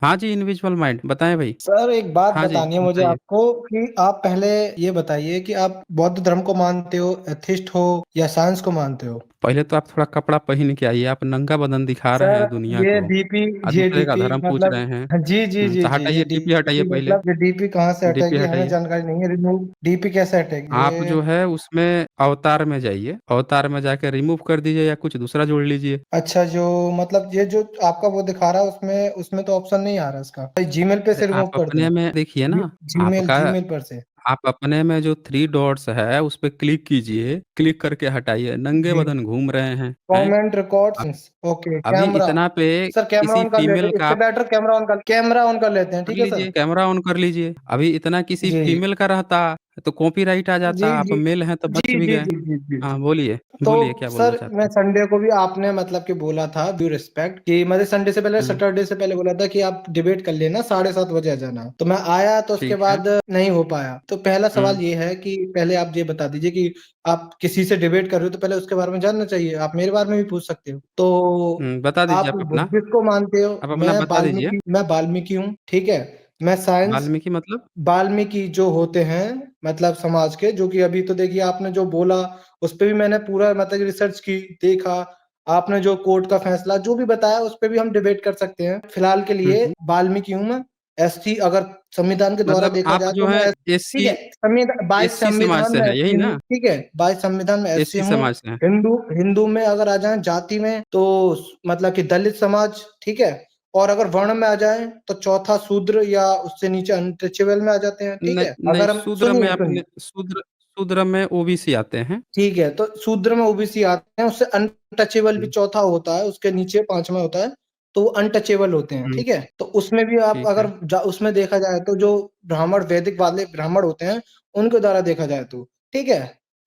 हाँ जी, invisible mind बताएं भाई। सर एक बात हाँ जी, बतानी है मुझे बताइए। आपको कि आप पहले ये बताइए कि आप बौद्ध धर्म को मानते हो, एथिस्ट हो या साइंस को मानते हो? पहले तो आप थोड़ा कपड़ा पहन के आइए, आप नंगा बदन दिखा रहे सर हैं दुनिया ये को। डीपी, और ये दूसरे का डीपी धर्म पूछ मतलब, रहे हैं। जी जी जी जी, ये हटाइए, डीपी हटाइए डीपी पहले। मतलब ये डीपी कहाँ से डीपी हटेगी हमें हटाइए। जानकारी नहीं है। रिमूव डीपी कैसे हटेगी आप ये? जो है उसमें अवतार में जाइए, अवतार में जाके रिमूव कर दीजिए या कुछ दूसरा जोड़ लीजिए। अच्छा, जो मतलब ये जो आपका वो दिखा रहा है उसमें उसमें तो ऑप्शन नहीं आ रहा इसका। जीमेल पे अरे से रिमूव आप कर दूं? अपने में देखिए ना। जीमेल आपका जीमेल पर से? आप अपने में जो थ्री डॉट्स है उस पे क्लिक कीजिए, क्लिक करके हटाइए, नंगे जी। बदन घूम रहे हैं। कमेंट अब रिकॉर्ड्स। ओके, अभी कैमरा। इतना पे सर कैमरा किसी ऑन कर लेते फीमेल हैं, का इससे आप बेटर कैमरा ऑन कर लेते हैं, कर ठीक है सर? लीजिए, कैमरा ऑन कर लीजिए। अभी इतना किसी जी फीमेल का रहता तो कॉपीराइट आ जी जाता, आप जी मेल हैं तो बच जी भी जी गए। जी जी जी हाँ जी। बोलिए, तो बोलिए क्या बोलना सर चाहते मैं हैं। संडे को भी आपने मतलब कि बोला था ड्यू रिस्पेक्ट कि मतलब संडे से पहले, हम्म, सैटरडे से पहले बोला था कि आप डिबेट कर लेना, 7:30 बजे आ जाना। तो मैं आया तो उसके ठीक है। बाद नहीं हो पाया। तो पहला सवाल हम्म ये है कि पहले आप ये बता दीजिए कि आप किसी से डिबेट कर रहे हो तो पहले उसके बारे में जानना चाहिए। आप मेरे बारे में भी पूछ सकते हो। तो बता दीजिए आप आप अपना। बुद्धिस्ट को मानते हो? आप अपना बता दीजिए। मैं वाल्मीकि हूँ, ठीक है। मैं साइंस, वाल्मीकि मतलब? वाल्मीकि जो होते हैं मतलब समाज के, जो कि अभी तो देखिए आपने जो बोला उस पे भी मैंने पूरा मतलब रिसर्च की, देखा। आपने जो कोर्ट का फैसला जो भी बताया उस पे भी हम डिबेट कर सकते हैं। फिलहाल के लिए हम्म, वाल्मीकि हूँ मैं। एसटी अगर संविधान के द्वारा मतलब देखा आप जाए जो तो है मैं, ठीक एससी, है, संविधान 22 एससी समाज संविधान से में है यही एसटी हूँ, ना? ठीक है, 22 संविधान में एससी एससी हूँ। समाज से है। हिंदू, हिंदू में अगर आ जाए जाति में तो मतलब कि दलित समाज, ठीक है। और अगर वर्ण में आ जाए तो चौथा शूद्र या उससे नीचे अनटचेबल में आ जाते हैं, ठीक है। नहीं नहीं, अगर हम शूद्र में सुनिए सुनिए, अपने शूद्र में ओबीसी आते हैं। ठीक है, तो शूद्र में ओबीसी आते हैं, उससे अनटचेबल भी हम्म, चौथा होता है, उसके नीचे पांचवा होता है। तो वो अनटचेबल होते हैं, हम्म, ठीक है। तो उसमें भी आप ठीक अगर है। उसमें देखा जाए तो जो ब्राह्मण, वैदिक वाले ब्राह्मण होते हैं उनके द्वारा देखा जाए तो, ठीक है।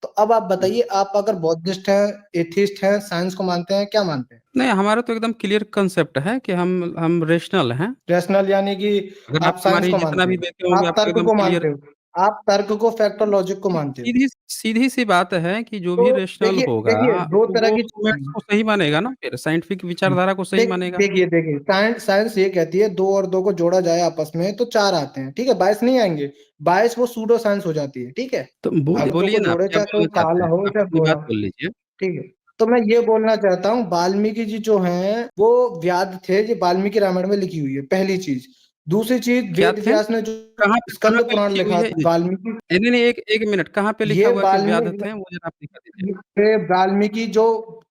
तो अब आप हम्म। बताइए, आप अगर बौद्धिस्ट हैं, एथिस्ट हैं, साइंस को मानते हैं, क्या मानते हैं? नहीं, हमारा तो एकदम क्लियर कंसेप्ट है कि हम रेशनल हैं। रैशनल यानी कि अगर आप आप साइंस हमारी को जितना मानते भी हो? देखे होंगे आप आपको तर्क एकदम को क्लियर। मानते हो? आप तर्क को, फैक्ट और लॉजिक को मानते हो? सीधी सीधी सी बात है कि जो तो भी रेशनल देखिए होगा देखिए, दो तो तरह वो की मैथ्स को सही मानेगा ना, फिर साइंटिफिक विचारधारा को सही मानेगा। देखिए साइंस साइंस ये कहती है दो और दो को जोड़ा जाए आपस में तो चार आते हैं, ठीक है। 22 नहीं आएंगे, 22 वो सूडो साइंस हो जाती है, ठीक है। तो बोलिए, अब दो बोलिए को ना, आप जोड़े क्या चाहे तो बोलना चाहते काला हैं, हो आप चाहे अपनी गोरा बात हो, बोल लीजिए। ठीक है। तो मैं ये बोलना चाहता हूँ, वाल्मीकि जी जो हैं वो व्याध थे, जो वाल्मीकि रामायण में लिखी हुई है, पहली चीज। दूसरी चीज, क्या वेद थे? व्यास ने जो कहाँ स्कंद पे पुराण लिखी हुई लिखा है? था, वाल्मीकि, नहीं नहीं नहीं, एक एक मिनट, कहाँ पे लिखा ये हुआ है कि व्याध वाल्मीकि, थे, वो जरा आप दिखा दीजिए। ये वाल्मीकि जो,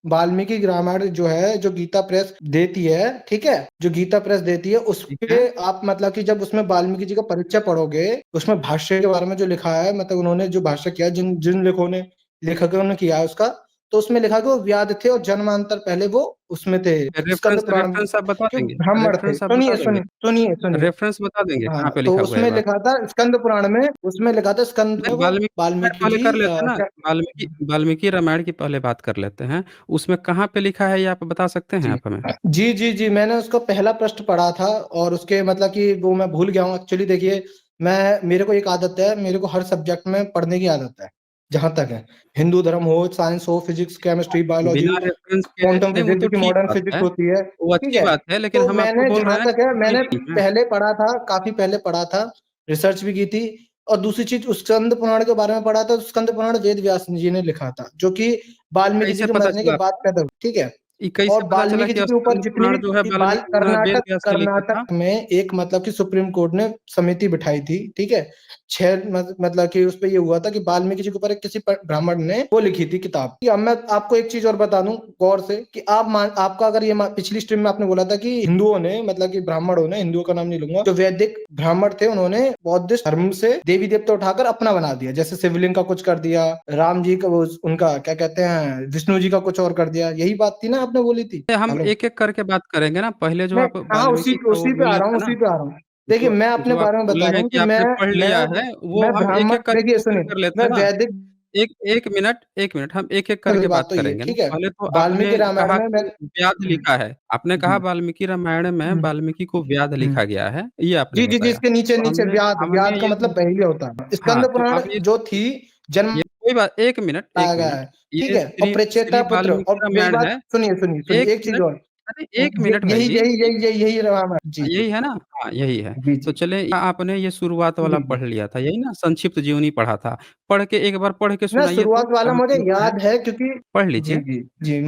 वाल्मीकि रामायण जो है, जो गीता प्रेस देती है, ठीक है, जो गीता प्रेस देती है उस ठीक है। पे आप मतलब कि जब उसमें वाल्मीकि जी का परिचय पढ़ोगे, उसमें भाष्य के बारे में जो लिखा है, मतलब उन्होंने जो भाष्य किया, जिन जिन लेखकों ने किया है उसका, तो उसमें लिखा कि वो व्याध थे और जन्मांतर पहले वो उसमें थे, स्कंद रेफरेंस पुराण में, रेफरेंस आप बता क्यों देंगे? ब्राह्मण थे। रेफरेंस आप बता सुनिए देंगे? सुनिए सुनिए सुनिए, रेफरेंस बता देंगे हाँ, कहाँ पे तो लिखा हुआ है ये उसमें बात? लिखा था स्कंद पुराण में, उसमें लिखा था स्कंद में नहीं, वो वाल्मीकि रामायण वाल्मीकि पहले जी कर लेते हैं ना। वाल्मीकि रामायण की पहले बात कर लेते हैं। उसमें कहाँ पे लिखा है ये आप बता सकते हैं जी आप हमें? जी जी जी, मैंने उसका पहला पृष्ठ पढ़ा था और उसके मतलब कि वो मैं भूल गया हूँ एक्चुअली। देखिए मैं, मेरे को एक आदत है, मेरे को हर सब्जेक्ट में पढ़ने की आदत है, जहां तक है, हिंदू धर्म हो, साइंस हो, फिजिक्स, केमिस्ट्री, बायोलॉजी, बिना रेफरेंस के क्वांटम नहीं, वो फिजिक्स, तो की ठीक मॉडर्न बात फिजिक्स है, होती है, वो ठीक अच्छी है। बात है, लेकिन तो हम आपको मैंने बोल जहां रहे हैं तक कि है, सही मैंने नहीं है। पहले पढ़ा था, काफी पहले पढ़ा था, रिसर्च भी की थी। और दूसरी चीज, उस स्कंद पुराण के बारे में पढ़ा था। स्कंद पुराण वेद व्यास जी ने लिखा था, जो कि वाल्मीकि जी कैसे के पता मरने के चला बाद आपको? पैदा हुई, ठीक है। कैसे और पता चला वाल्मीकि जी कि के ऊपर स्कंद जितनी पुराण जो है भी बाल, वाल्मीकि वेद कर्नाटक व्यास ने लिखा था? कर्नाटक में एक मतलब कि सुप्रीम कोर्ट ने समिति बिठाई थी, ठीक है। मतलब कि उस पे ये हुआ था कि वाल्मीकि जी के ऊपर एक किसी ब्राह्मण ने वो लिखी थी किताब। अब मैं आपको एक चीज और बता दूं गौर से कि आपका अगर ये पिछली स्ट्रीम में आपने बोला था कि हिंदुओं ने, मतलब कि ब्राह्मणों ने, हिंदुओं का नाम नहीं लूंगा, जो वैदिक ब्राह्मण थे उन्होंने बौद्ध धर्म से देवी देवता उठाकर अपना बना दिया, जैसे शिवलिंग का कुछ कर दिया, राम जी का उनका क्या कहते हैं, विष्णु जी का कुछ और कर दिया। यही बात थी ना आपने बोली थी? हम हेलो, एक एक करके बात करेंगे ना। पपहले जो मैं, आप हाँ, उसी वाल्मीकि का वो उसी पे आ बोले रहा हूँ, थे ना, उसी पे आ रहा हूँ। देखिए जो मैं अपने जो आप बारे में बोले बता रहा हैं हूँ कि कि आपने पढ़ मैं लिया है, वो मैं हम एक ब्राह्मण, एक करके देखिए वो सुनिए, कर लेते मैं हैं ना। वैदिक, एक एक मिनट, एक मिनट, हम एक एक पहली करके बात बात तो ये, करेंगे ना। ठीक है। पहले तो वाल्मीकि आपने रामायण कहा में मैं, कि व्याध लिखा है, आपने कहा जी, वाल्मीकि रामायण में हम्म, वाल्मीकि को व्याध हम्म, लिखा गया है, ये आपने जी जी जी, बताया। इसके नीचे तो नीचे व्याध, हमने व्याध का ये मतलब पहले होता है, हाँ, स्कंद तो पुराण अब ये जो थी, जन्म ये कोई बात, एक मिनट, लाया एक गया मिनट। है, ठीक ये है। और श्री प्रचेता श्री पुत्र, वाल्मीकि और मेरी रामायण बात है। सुनिए सुनिए सुनिए, एक एक चीज मिनट, और, अरे 1 मिनट भाई यही जी, यही एक यही यही यही रामायण जी, जी। यही है ना? हाँ, यही है। जी, तो जी। चलें आपने ये शुरुआत वाला जी, जी। पढ़ लिया था, यही ना संक्षिप्त जीवनी पढ़ा था? पढ़ के एक बार पढ़ के ना सुनाइए तो, शुरुआत वाला हम मुझे सुनते हैं। याद है क्योंकि पढ़ जी, लीजिए, जी, जी,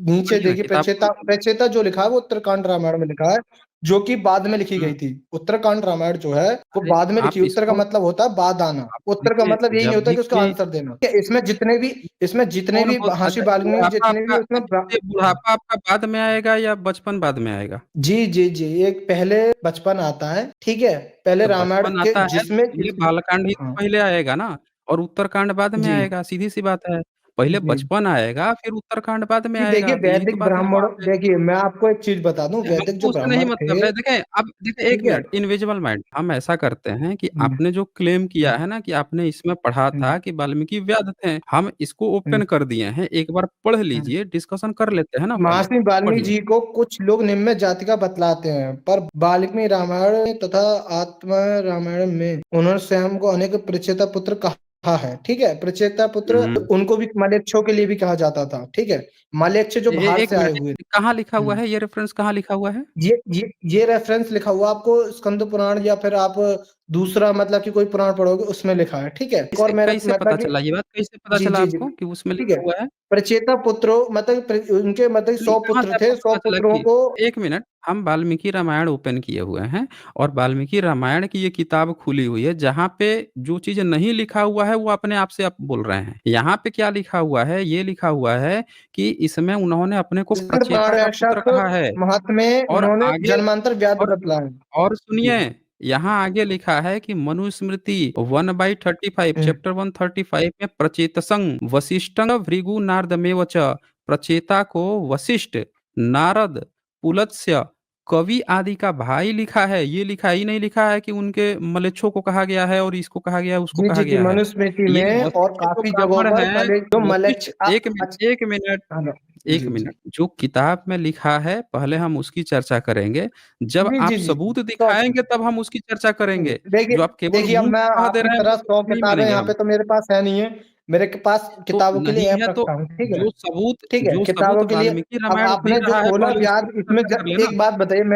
नीचे पढ़िए ना देखिए किताब खोलिए। प्रचेता जो लिखा है वो उत्तरकांड रामायण में लिखा है, जो कि बाद में लिखी हुँ, गई थी। उत्तरकांड रामायण जो है, वो अरे बाद में आप लिखी, उत्तर का इसको मतलब होता है बाद आना। आप उत्तर का देखिए मतलब यही नहीं जब होता भी कि उसका कोई आंसर देना। इसमें कौन जितने भी बोल महर्षि अच्छा वाल्मीकि बुढ़ापा जितने भी आपका उसमें ये बुढ़ापा आपका बाद में आएगा या बचपन बाद में आएगा? जी, जी, जी, एक पहले बचपन आता है, ठीक है? पहले जब रामायण बचपन के आता है तो जिसमें पहले बालकांड ही तो हाँ, पहले आएगा ना, और उत्तरकांड बाद में जी, आएगा, सीधी-सी बात है। पहले जी। बचपन आएगा, फिर उत्तरकांड बाद में जी, देखिए आएगा, तो यही तो वैदिक बात है ब्राह्मण वहाँ पे। देखिए मैं आपको एक चीज़ बता दूँ, नहीं, वैदिक हमको जो उससे नहीं ब्राह्मण थे, मतलब है। देखिए, अब देखिए 1 ठीक है? मिनट इनविजिबल माइंड हम ऐसा करते हैं कि हुँ, आपने जो क्लेम किया हुँ, है ना कि आपने इसमें पढ़ा हुँ, था कि वाल्मीकि व्याध थे, हम इसको हुँ, ओपन कर दिए हैं। एक बार पढ़ हुँ। लीजिए, डिस्कशन कर लेते हैं ना पहले। महर्षि वाल्मीकि पढ़िए। जी को कुछ लोग निम्न जाति का बतलाते हैं, पर वाल्मीकि रामायण तथा आत्म रामायण में उन्होंने स्वयं को अनेक प्रचेता पुत्र कहा है, ठीक है? प्रचेता पुत्र हुँ। उनको भी मलेच्छों के लिए भी कहा जाता था, ठीक है? मलेच्छ जो बाहर 1 से आए मिनट हुए कहाँ लिखा हुआ हुँ। है? ये रेफ़रेंस कहाँ लिखा हुआ है? ये रेफ़रेंस लिखा हुआ आपको स्कंद पुराण या फिर आप दूसरा मतलब कि कोई पुराण पढ़ोगे उसमें लिखा है, ठीक है? एक और कैसे मेरा कैसे पता मतलब कि चला ये बात कैसे पता जी, चला जी, जी, आपको कि उसमें ठीक है। लिखा हुआ है? प्रचेता पुत्रों मतलब उनके मतलब नहीं, 100 कहाँ से पुत्र आपको थे, 100 पता चला पुत्रों कि को 1 मिनट हम वाल्मीकि रामायण ओपन किए हुए हैं और वाल्मीकि रामायण की ये किताब खुली हुई है, जहाँ पे जो चीज़ नहीं लिखा हुआ है, वो अपने आप से आप बोल रहे हैं। यहाँ पे क्या लिखा हुआ है? ये लिखा हुआ है कि इसमें उन्होंने अपने को स्कंद प्रचेता पुराण का पुत्र शक कहा है महात्म्य और उन्होंने आगे जन्मांतर व्याध और बतलाए। और जी। सुनिए, यहाँ आगे लिखा है कि मनुस्मृति 1/35 हुँ, चैप्टर 135 में प्रचेतसं वसिष्ठं भृगु नारदमेव च प्रचेता को वशिष्ठ, नारद, पुलत्स्य, कवि आदि का भाई लिखा है। ये लिखा ही नहीं लिखा है कि उनके म्लेच्छों को कहा गया है और इसको कहा गया है, उसको जी, कहा जी, जी, गया है। मनुस्मृति ये में और वशिष्ठ जो काफ़ी जगहों ब्राह्मण पर हैं, जो वशिष्ठ मलेच्छ 1 मिनट हेलो। 1 जी, जी। मिनट, जो किताब में लिखा है, पहले हम उसकी चर्चा करेंगे। जब जी, आप जी, जी, जी। सबूत 100% दिखाएँगे तब हम उसकी चर्चा हुँ, करेंगे। देखिए जो आप केवल देखिए अब मुँह मैं से कह दे आपकी रहे हैं तरह वो 100 नहीं किताबें मानेंगे यहाँ हम। पे तो मेरे पास है नहीं है। मेरे के पास तो किताबों के लिए नहीं ऐप है तो रखा हूँ, ठीक है? ठीक है, जो सबूत किताबों के लिए वाल्मीकि अब रामायण दे आपने जो रहा है, खोला पहले उसकी व्याध तो इसमें चर्चा ज कर लेना। एक बात बताइए हुँ,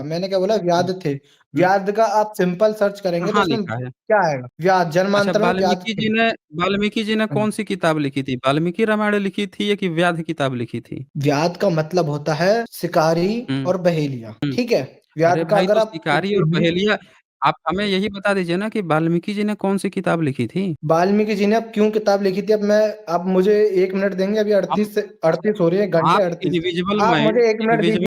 मैंने क्या बोला हुँ, व्याध थे। हुँ। व्याध का आप सिंपल सर्च करेंगे तो कहाँ उसमें लिखा है? क्या आएगा? व्याध अच्छा जन्मांतर में व्याध थे। वाल्मीकि जी ने हुँ, कौन-सी किताब लिखी थी? वाल्मीकि रामायण लिखी थी या कि व्याध किताब लिखी थी? व्याध का मतलब होता है शिकारी हुँ, और बहेलिया, हुँ। ठीक है? अरे व्याध का भाई अगर तो आप शिकारी और पहेलिया आप हमें यही बता दीजिए ना कि वाल्मीकि जी ने कौन-सी किताब लिखी थी? वाल्मीकि जी ने अब क्यों किताब लिखी थी, अब मुझे 1 मिनट देंगे, अभी हम 38 हो रही है, घंटे आप 38। इनविजिबल आप माइंड मुझे 1 मिनट इनविजिबल दीजिए,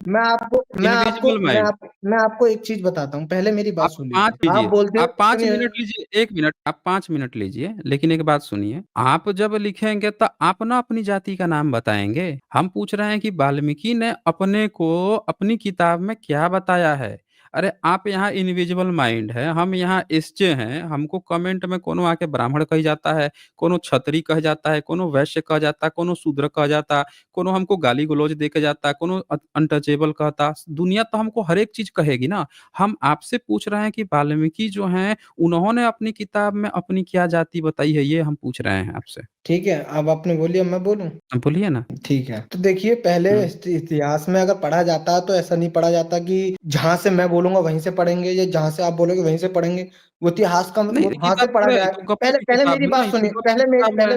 इनविजिबल माइंड मैं आपको एक चीज़ बताता हूँ, पहले मेरी बात आप सुन 5 लीजिए। आप लीजिए, बोलते हो आप 5 सुनिए मिनट लीजिए, 1 मिनट, आप 5 मिनट लीजिए, लेकिन एक बात सुनिए, आप जब लिखेंगे तो आप ना अपनी जाति का नाम बताएँगे। हम पूछ रहे हैं कि वाल्मीकि ने अपने को अपनी किताब में क्या बताया है? अरे आप यहाँ इनविजिबल माइंड है, हम यहाँ एसजे हैं, हमको कमेंट में कोनो आके ब्राह्मण कह जाता है, कोनो क्षत्रिय कह जाता है, कोनो वैश्य कह जाता है, कोनो शूद्र कह जाता, कोनो हमको गाली-गलौज दे के जाता, कोनो अनटचेबल कहता। दुनिया तो हमको हर एक चीज़ कहेगी ना। हम आपसे पूछ रहे हैं कि वाल्मीकि जो हैं, उन्होंने अपनी किताब में अपनी क्या जाति बताई है, ये हम पूछ रहे हैं आपसे। ठीक है, अब आपने बोली अब मैं बोलूँ? बोलिए ना। ठीक है। तो देखिए पहले हुँ। इतिहास में अगर पढ़ा जाता है तो ऐसा नहीं पढ़ा जाता कि जहाँ से मैं बोलूँगा वहीं से पढ़ेंगे या जहाँ से आप बोलोगे वहीं से पढ़ेंगे। वो इतिहास का नहीं, वो ये वहाँ से बात पढ़ा थोड़ा है, ये जाए। तो गप्पू की पहले किताब मेरी है ना, बात ये तो सुनिए, गप की किताब है।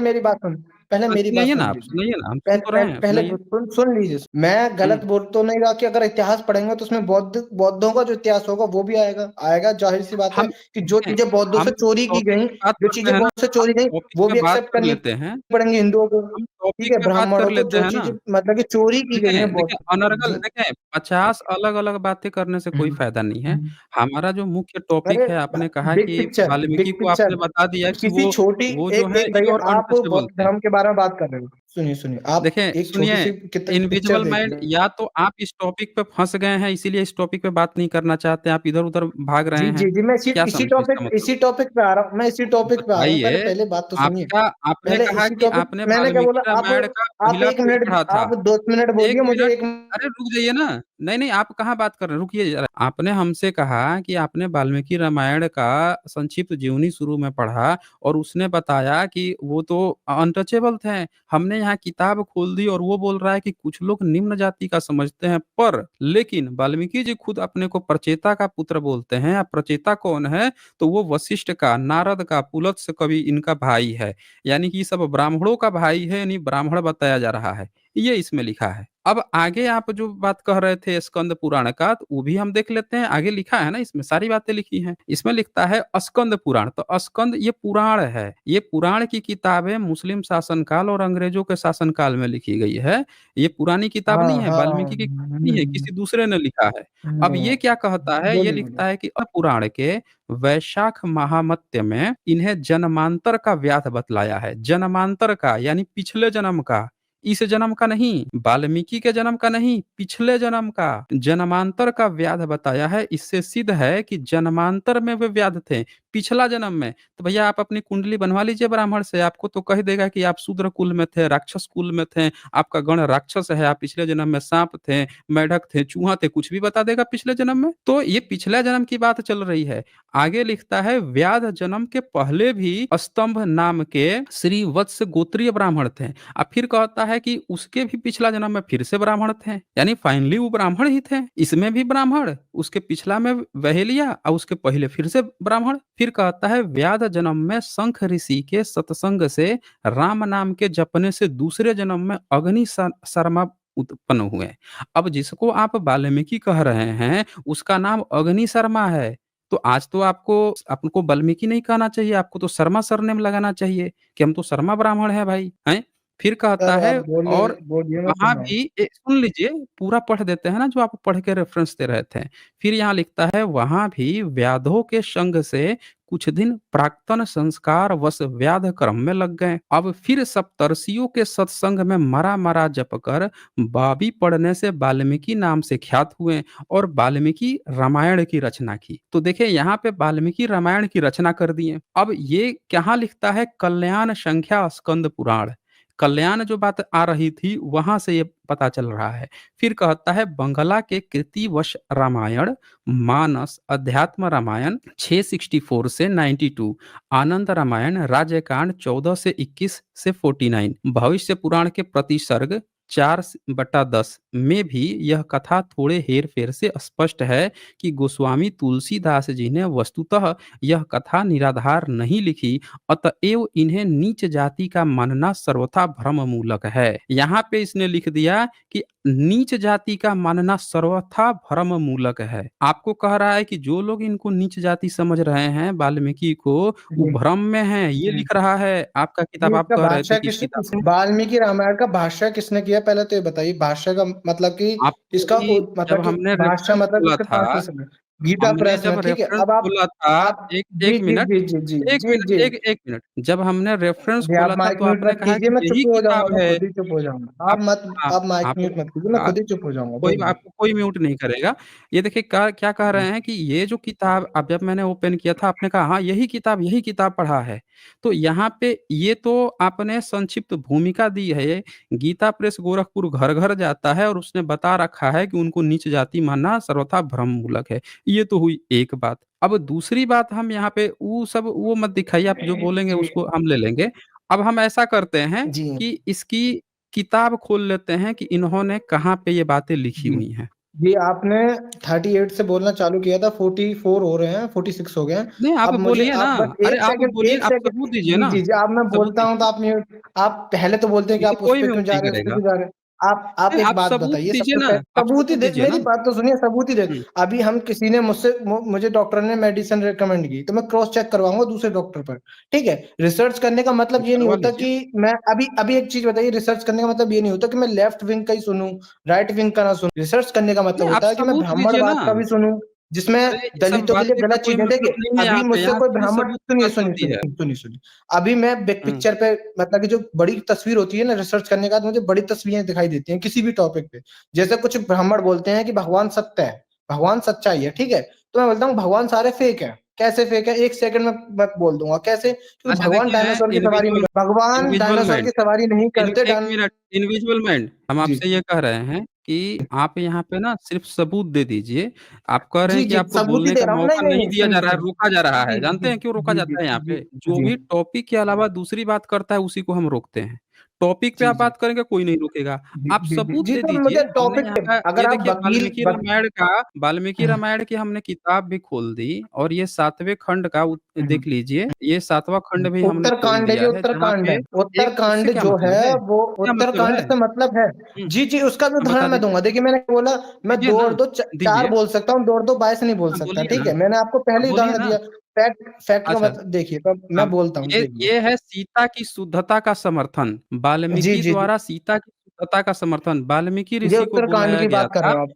पहले हाँ, मेरी बात सुन लीजिए। सुनाइए ना, हम सुन तो रहे हैं, पहले सुनाइए। सुन लीजिए। मैं हुँ, गलत बोल तो नहीं रहा कि अगर इतिहास पढ़ेंगे तो उसमें बौद्धों का जो इतिहास होगा वो भी आएगा। आएगा, ज़ाहिर-सी बात है हम कि जो देखें, चीज़ें बौद्धों हम से चोरी की टॉपिक गई, पे बात जो करते चीज़ें हैं ना, बौद्ध से चोरी हम गई, टॉपिक वो पे भी बात एक्सेप्ट कर करनी लेते हैं पड़ेंगी हिंदुओं को। हम ठीक टॉपिक है? पे बात कर ब्राह्मणों को लेते जो हैं ना। चीज़ें मतलब कि चोरी की गई हैं देखें बौद्ध देखें अनर्गल जी। देखें 50 अलग-अलग बातें करने से कोई हुँ, फ़ायदा नहीं है। हुँ। हमारा जो मुख्य टॉपिक अरे है आपने कहा बिग कि पिक्चर वाल्मीकि बिग को पिक्चर आपने बता दिया कि किसी छोटी वो जो एक है एक भाई प्योर आप अनटचेबल बौद्ध थे। धर्म के बारे में बात कर रहे हो। सुनिए, आप देखें, एक सुनिए छोटी-सी पिक्चर इनविजिबल माइंड देखिए। या तो आप इस टॉपिक पे फँस गए हैं इसीलिए इस टॉपिक पे बात नहीं करना चाहते, आप इधर-उधर भाग जी, रहे जी, हैं। जी, मैं क्या समझे इसका मतलब? इसी टॉपिक पे आ रहा हूँ बताइए, पहले बात तो सुनिए। आपका आपने पहले कहा इसी कि टॉपिक आपने मैंने क्या बोला वाल्मीकि रामायण का आप पहला 1 पेज मिनट पढ़ा था। आप 2 मिनट 1 बोलिए मुझे मिनट 1 अरे रुक जाइए ना। नहीं, नहीं आप कहाँ बात कर रहे हैं? रुकिए ज़रा। आपने हमसे कहा कि आपने वाल्मीकि रामायण का संक्षिप्त जीवनी शुरू में पढ़ा और उसने बताया कि वो तो अनटचेबल थे। हमने यहाँ किताब खोल दी और वो बोल रहा है कि कुछ लोग निम्न जाति का समझते हैं, पर लेकिन वाल्मीकि जी खुद अपने को प्रचेता का पुत्र बोलते हैं। अब प्रचेता कौन है? तो वो वशिष्ठ का, नारद का, पुलत्स्य कवि इनका भाई है। यानी कि सब ब्राह्मणों का भाई है, यानी ब्राह्मण बताया जा रहा है। ये इसमें लिखा है। अब आगे आप जो बात कह रहे थे स्कंद पुराण का, तो वो भी हम देख लेते हैं। आगे लिखा है ना, इसमें सारी बातें लिखी हैं। इसमें लिखता है स्कंद पुराण, तो स्कंद ये पुराण है। ये पुराण की किताबें मुस्लिम शासनकाल और अंग्रेजों के शासनकाल में लिखी गई है। ये पुरानी किताब हाँ नहीं है, हाँ। वाल्मीकि की किताब नहीं है, किसी दूसरे ने लिखा है। अब ये क्या कहता है? ये बोलिए बोलिए। लिखता है कि पुराण के वैशाख महामत्य में इन्हें जन्मांतर का व्याध बतलाया है। जन्मांतर का यानी पिछले जन्म का, इस जन्म का नहीं, वाल्मीकि के जन्म का नहीं, पिछले जन्म का जन्मांतर का व्याध बताया है। इससे सिद्ध है कि जन्मांतर में वे व्याध थे, पिछला जन्म में। तो भैया आप अपनी कुंडली बनवा लीजिए ब्राह्मण से, आपको तो कह देगा कि आप शूद्र कुल में थे, राक्षस कुल में थे, आपका गण राक्षस है, आप पिछले जन्म में सांप थे, मेढक थे, चूहा थे, कुछ भी बता देगा पिछले जन्म में। तो ये पिछले जन्म की बात चल रही है। आगे लिखता है व्याध जन्म के पहले भी स्तंभ नाम के श्री वत्स गोत्रीय ब्राह्मण थे। अब फिर कहता है कि उसके भी पिछला जन्म में फिर से ब्राह्मण थे, यानी फाइनली वो ब्राह्मण ही थे। इसमें भी ब्राह्मण, उसके पिछला में वहेलिया और उसके पहले फिर से ब्राह्मण। फिर कहता है व्याध जन्म में शंख ऋषि के सत्संग से राम नाम के जपने से दूसरे जन्म में अग्नि शर्मा उत्पन्न हुए। अब जिसको आप वाल्मीकि कह रहे हैं उसका नाम अग्नि शर्मा है। तो आज तो आपको वाल्मीकि नहीं कहना चाहिए, आपको तो शर्मा सरनेम लगाना चाहिए कि हम तो शर्मा ब्राह्मण हैं भाई, हैं? फिर कहता सर आप है बोले, और बोलिए मैं वहाँ सुन रहा हूँ। भी सुन लीजिए, पूरा पढ़ देते हैं ना जो आप पढ़ के रेफरेंस दे रहे थे। फिर यहाँ लिखता है वहाँ भी व्याधों के संग से कुछ दिन प्राक्तन संस्कार वश व्याध कर्म में लग गए। अब फिर सप्तर्षियों के सत्संग में मरा मरा जप कर बाबी पढ़ने से वाल्मीकि नाम से ख्यात हुए और वाल्मीकि रामायण की रचना की। तो देखिए यहाँ पे वाल्मीकि रामायण की रचना कर दिए। अब ये कहाँ लिखता है? कल्याण संख्या स्कंद पुराण। कल्याण जो बात आ रही थी वहां से ये पता चल रहा है। फिर कहता है बंगला के कृतिवश रामायण, मानस अध्यात्म रामायण 664 से 92, आनंद रामायण राज्यकांड 14 से 21 से 49, भविष्य पुराण के प्रतिसर्ग 4/10 में भी यह कथा थोड़े हेर फेर से स्पष्ट है कि गोस्वामी तुलसीदास जी ने वस्तुतः यह कथा निराधार नहीं लिखी, अतएव इन्हें नीच जाति का मानना सर्वथा भ्रम मूलक है। यहाँ पे इसने लिख दिया कि नीच जाति का मानना सर्वथा भ्रम मूलक है। आपको कह रहा है कि जो लोग इनको नीच जाति समझ रहे हैं वाल्मीकि को, वो जी भ्रम में हैं, ये जी। लिख रहा है। आपका किताब ये आप इसका कह रहे थे भाष्य कि इस किताब किसने, वाल्मीकि रामायण का भाष्य किसने किया? पहले तो ये बताइए, भाष्य का मतलब कि आपको इसका भी जब मतलब कि हमने भाष्य रेफरेंस मतलब खोला इसके था, ट्रांसलेशन में गीता हमने प्रेस जब में, ठीक है। रेफरेंस अब खोला था, आप एक जी 1 जी मिनट, जी जी जी 1 जी मिनट, जी। 1 मिनट। जब हमने रेफरेंस जी, आप खोला था माइक तो म्यूट आपने मत कहा कीजिए, कि मैं चुप यही हो जाऊंगा, किताब मैं है। खुद ही चुप हो जाऊंगा। आप हाँ, आप माइक आप म्यूट मत कीजिए, मैं खुद ही चुप हो जाऊंगा, कोई बोलिए। आपको कोई म्यूट नहीं करेगा। ये देखिए क्या कह रहे हैं कि ये जो किताब अब जब मैंने ओपन किया था आपने कहा हाँ यही किताब पढ़ा है। तो यहाँ पे ये तो आपने संक्षिप्त भूमिका दी है। गीता प्रेस गोरखपुर घर-घर जाता है और उसने बता रखा है कि उनको नीच जाति मानना सर्वथा भ्रम मूलक है। ये तो हुई एक बात। अब दूसरी बात हम यहाँ पे वो मत दिखाइए, आप जो बोलेंगे जी उसको हम ले लेंगे। अब हम ऐसा करते हैं जी कि इसकी किताब खोल लेते हैं कि इन्होंने कहाँ पे ये बातें लिखी जी। हुई हैं। जी, आपने 38 से बोलना चालू किया था, 44 हो रहे हैं, 46 हो गए हैं। नहीं, आप अब मुझे बोलिए ना। आप बस अरे 1 आप सेकंड, बोलिए, 1 आप सबूत सेकंड। दीजिए जी, ना, जी, जी, अब मैं सबूत बोलता हूँ तो दीजिए। आप पहले तो बोलते हैं कि ये आप उस कोई पे म्यूट क्यों जा नहीं रहे हैं, उस पे करेगा। क्यों जा रहे हैं। आप नहीं, एक आप बात सबूत बताइए दीजिए सबसे ना, पहले, आप सबूत ही सबूत दे, दीजिए मेरी ना। बात तो सुनिए, सबूत ही दे। हुँ, अभी हम किसी ने मुझे डॉक्टर ने मेडिसिन रिकमेंड की, तो मैं क्रॉस चेक करवाऊँगा दूसरे डॉक्टर पर, ठीक है? रिसर्च करने का तो मतलब ये नहीं करवा होता लीजिए। कि मैं अभी अभी एक चीज़ बताइए, रिसर्च करने का मतलब ये नहीं होता कि मैं लेफ्ट विंग का ही सुनूँ, राइट विंग का ना सुनूँ। रिसर्च करने का मतलब नहीं, आप होता है कि मैं सबूत दीजिए ना। ब्राह्मणवाद का भी सुनूँ, जिसमें अरे, ये सब दलितों के लिए बातें का गलत कोई चीज़ें, मतलब देखिए, नहीं है अभी यहाँ पे, मुझसे यहाँ कोई सीधे ब्राह्मण, सबूत की सुनिए, बात सुनिए, चलती है। सुनिए, सुनिए, सुनिए। अभी मैं बिग हुँ, पिक्चर पे, मतलब कि जो बड़ी तस्वीर होती है ना रिसर्च करने के बाद, मुझे बड़ी तस्वीरें दिखाई देती हैं किसी भी टॉपिक पे। जैसे कुछ ब्राह्मण बोलते हैं कि भगवान सत्य है, भगवान सच्चाई है, ठीक है? तो मैं बोलता हूँ भगवान सारे फेक हैं। कैसे फेक है? 1 सेकंड में मैं बोल दूँगा कैसे? क्योंकि अच्छा भगवान देखिए डायनासोर की सवारी नहीं इनविजिबल कर, भगवान इनविजिबल डायनासोर की माइंड सवारी नहीं इन करते, 1 मिनट, इनविजिबल माइंड हम जी। आपसे ये कह रहे हैं कि आप यहाँ पे ना सिर्फ़ सबूत दे दीजिए। आप कह रहे जी, हैं कि जी, आपको सबूत ही बोलने दे का रहा हूँ। नहीं, मौका नहीं, नहीं नहीं, दिया सुनिए, जा रहा है, सुनिए। रोका जा रहा है। जी, जानते जी, हैं क्यों रोका जी, जी, जाता है यहाँ जी, पे? जो जी। भी टॉपिक के अलावा दूसरी बात करता है उसी को हम रोकते हैं। टॉपिक पे जी, आप जी। बात करेंगे कोई नहीं रोकेगा। जी, आप जी, जी। सबूत जी, दे तो दीजिए, मुझे हमने टॉपिक यहाँ पे का ये अगर आप देखिए वकील बक वाल्मीकि रामायण की हमने किताब भी खोल दी और ये 7वें खंड का हुँ। देख लीजिए, ये 7वां खंड भी हमने खोल उत्तरकांड है जी, दिया है, जहाँ उत्तरकांड है। पे एक उससे उत्तरकांड क्या जो मतलब है है? वो क्या मतलब उत्तरकांड है? से मतलब है। हुँ, जी, जी, उसका भी हाँ, उदाहरण बता मैं दीजिए। दूँगा। देखिए मैंने बोला मैं दीजिए 2 ना, और 2 4 दीजिए। बोल सकता हूँ, 2 और 2 22 नहीं बोल हाँ, सकता, बोलिए ठीक ना। है? मैंने आपको पहले ही बोलिए उदाहरण ना। दिया। फैक्ट फैक्ट का अच्छा, मतलब देखिए, तो हाँ, मैं बोलता हूँ, ये देखिए। ये है सीता की शुद्धता का समर्थन। जी, वाल्मीकि जी, जी। द्वारा सीता की शुद्धता का समर्थन वाल्मीकि ये ऋषि को उत्तरकांड बुलाया की गया बात कर था। रहे हो आप। ये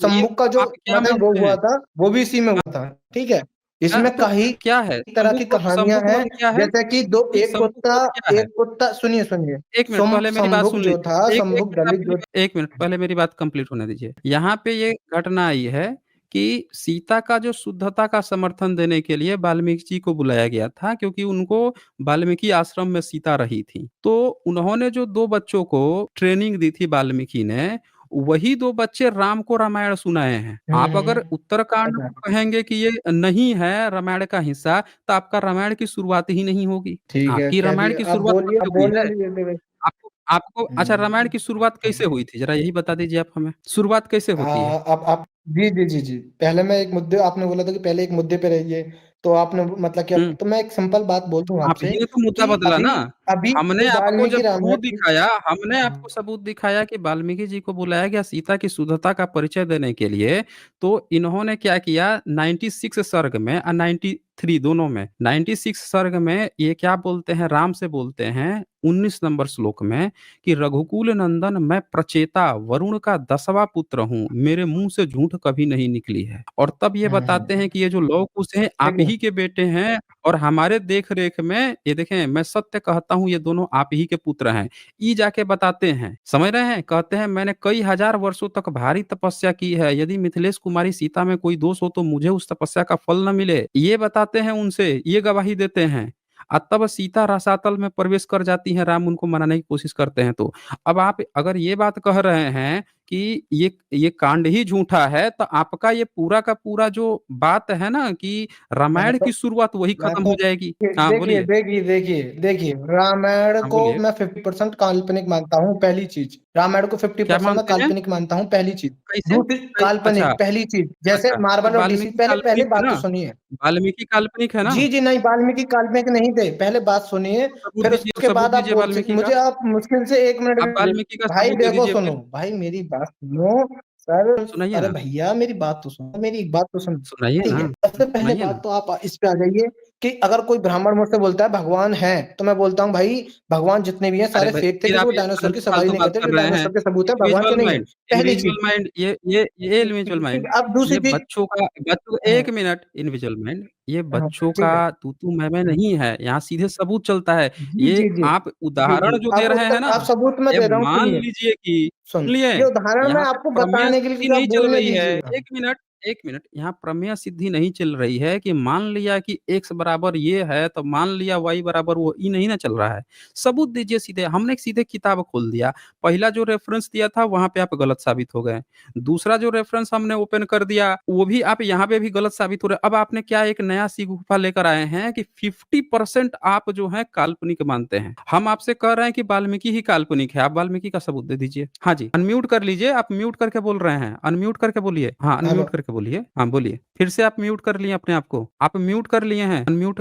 सम्मुख का जो आप क्या मतलब वो मानते हुआ हैं? था, वो भी इसी में हुआ था, ठीक है? इसमें तो कई क्या है? तरह की कहानियाँ सम्मुख हैं, वध क्या है? जैसे कि 2 नहीं, सम्मुख वध क्या है? एक कुत्ता सुनिए, सुनिए। 1 मिनट पहले मेरी बात सम्मुख सुन जो था, लीजिए। 1 सम्मुख मिनट आप दलित मेरी जो 1 मिनट पहले मेरी बात कंप्लीट होने दीजिए। यहाँ पे ये घटना आई है कि सीता का जो शुद्धता का समर्थन देने के लिए वाल्मीकि जी को बुलाया गया था क्योंकि उनको वाल्मीकि आश्रम में सीता रही थी। तो उन्होंने जो 2 बच्चों को ट्रेनिंग दी थी वाल्मीकि ने, वही 2 बच्चे राम को रामायण सुनाए हैं। हुँ, आप अगर हुँ। उत्तरकांड अच्छा, को कहेंगे कि ये नहीं है रामायण का हिस्सा, तो आपका रामायण की शुरुआत ही नहीं होगी। ठीक है, आपकी कह रामायण दिए। की आप शुरुआत बोलिए, कहाँ अब से हुई बोलने है? दीजिए दे आपको आपको अच्छा रामायण की शुरुआत कैसे हुँ। हुई थी? ज़रा यही बता दीजिए आप हमें। शुरुआत कैसे होती है? अब आप जी, जी, जी, जी। पहले मैं एक मुद्दे आपने बोला था कि पहले एक मुद्दे पे रहिए, तो आपने मतलब क्या हुँ। तो मैं एक सिंपल बात बोल दूँ आप आपसे ही ने तो मुद्दा कि बदला ना। अभी हमने जो आपको वाल्मीकि जब रामायण सबूत की दिखाया हमने आपको हाँ। सबूत दिखाया कि वाल्मीकि जी को बुलाया गया सीता की शुद्धता का परिचय देने के लिए, तो इन्होंने क्या किया 96 सर्ग में 93 दोनों में 96 सर्ग में ये क्या बोलते हैं राम से बोलते हैं 19 नंबर श्लोक में कि रघुकुल नंदन मैं प्रचेता वरुण का 10वां पुत्र हूँ, मेरे मुँह से झूठ कभी नहीं निकली है। और तब ये हुँ, बताते हैं हुँ। कि ये जो लव कुश हैं आप देखिए ही के बेटे हैं और हमारे देख-रेख में ये देखें मैं सत्य कहता हूँ ये दोनों आप ही के पुत्र हैं। ई जाके बताते हैं, समझ रहे हैं? कहते हैं मैंने कई हज़ार वर्षों तक भारी तपस्या की है, यदि मिथिलेश कुमारी सीता में कोई दोष हो तो मुझे उस तपस्या का फल ना मिले। ये बताते हैं उनसे, ये गवाही देते हैं। तब सीता रसातल में प्रवेश कर जाती हैं, राम उनको मनाने की कोशिश करते हैं तो। अब आप अगर ये बात कह रहे हैं कि ये कांड ही झूठा है, तो आपका ये पूरा का पूरा जो बात है ना कि मैं रामायण तो की शुरुआत वही मैं खत्म तो हो जाएगी। हाँ, देखिए, बोलिए। देखिए, देखिए, देखिए, रामायण हाँ, को बोलिए। मैं 50% काल्पनिक मानता हूँ, पहली चीज़। रामायण को क्या 50% मैं मानते हैं? काल्पनिक मानता हूँ, पहली चीज़। कैसे? दूसरी अच्छा, काल्पनिक, पहली चीज़। जैसे अच्छा। तो मार्वल और डीसी वाल्मीकि पहले पहले काल्पनिक है बात तो ना? सुनिए। वाल्मीकि काल्पनिक है ना? जी, जी, नहीं वाल्मीकि काल्पनिक नहीं थे, पहले बात सुनिए, फिर उसके सबूत बाद आप दीजिए बोल सक वाल्मीकि का। मुझे आप मुश्किल से 1 मिनट आप भी वाल्मीकि का भाई सबूत दे देखो दीजिए सुनो, फिर। भाई मेरी बात सुनो, सर सुनाइए अरे ना, भैया मेरी बात तो सुनो, मेरी एक बात तो सुनो, सुनाइए ठीक ना, है? सबसे पहले सुनाइए ना। बात तो आप इस पे आ जाइए कि अगर कोई ब्राह्मण मुझसे बोलता है भगवान है, तो मैं बोलता हूँ भाई भगवान जितने भी हैं अरे सारे भाई, फेक थे फिर क्योंकि आप वो ये डायनासोर की सवारी फालतू-फालतू नहीं बात करते, कर जो रहे हैं। डायनासोर के सबूत है भगवान के इंडिविजुअल नहीं है, माइंड पहली चीज़। ये इंडिविजुअल ठीक माइंड, है, अब दूसरी ये चीज़ बच्चों का हाँ, 1 मिनट इंडिविजुअल माइंड, ये हाँ, बच्चों का ठीक है। तू-तू, मैं-मैं नहीं है, यहाँ सीधे सबूत चलता है। जी, ये जी, जी। आप जी, जी। उदाहरण जो दे अब रहे हैं ना, आप सबूत मैं ये दे रहा हूँ मान सुनिए, लीजिए कि सुन सुन लिए, ये उदाहरण मैं यहाँ पे आपको प्रमेय बताने के लिए सिद्धि क्योंकि आप नहीं चल बोलने रही है। दीजिए। 1 मिनट, यहाँ प्रमेय सिद्धि नहीं चल रही है कि मान लिया कि x बराबर ये है, तो मान लिया y बराबर वो, ये नहीं ना चल रहा है। सबूत दीजिए सीधे, हमने सीधे किताब खोल दिया। पहला जो रेफ़रेंस दिया था, वहाँ पे आप गलत साबित हो गए। दूसरा जो रेफ़रेंस हमने ओपन कर दिया, वो भी आप यहाँ पे भी गलत साबित हो रहे हैं। अब आपने क्या एक नया शिगुफ़ा लेकर आए हैं कि 50% आप जो हैं काल्पनिक मानते हैं। हम आपसे कह रहे हैं कि वाल्मीकि ही काल्पनिक है, आप वाल्मीकि का सबूत दे दीजिए। हाँ जी, अनम्यूट कर लीजिए, आप म्यूट करके बोल रहे हैं। अनम्यूट करके बोलिए। हाँ, हेलो, अनम्यूट करके बोलिए। हाँ, बोलिए। फिर से आप म्यूट कर लिए अपने आप को। आप म्यूट कर लिए हैं, म्यूट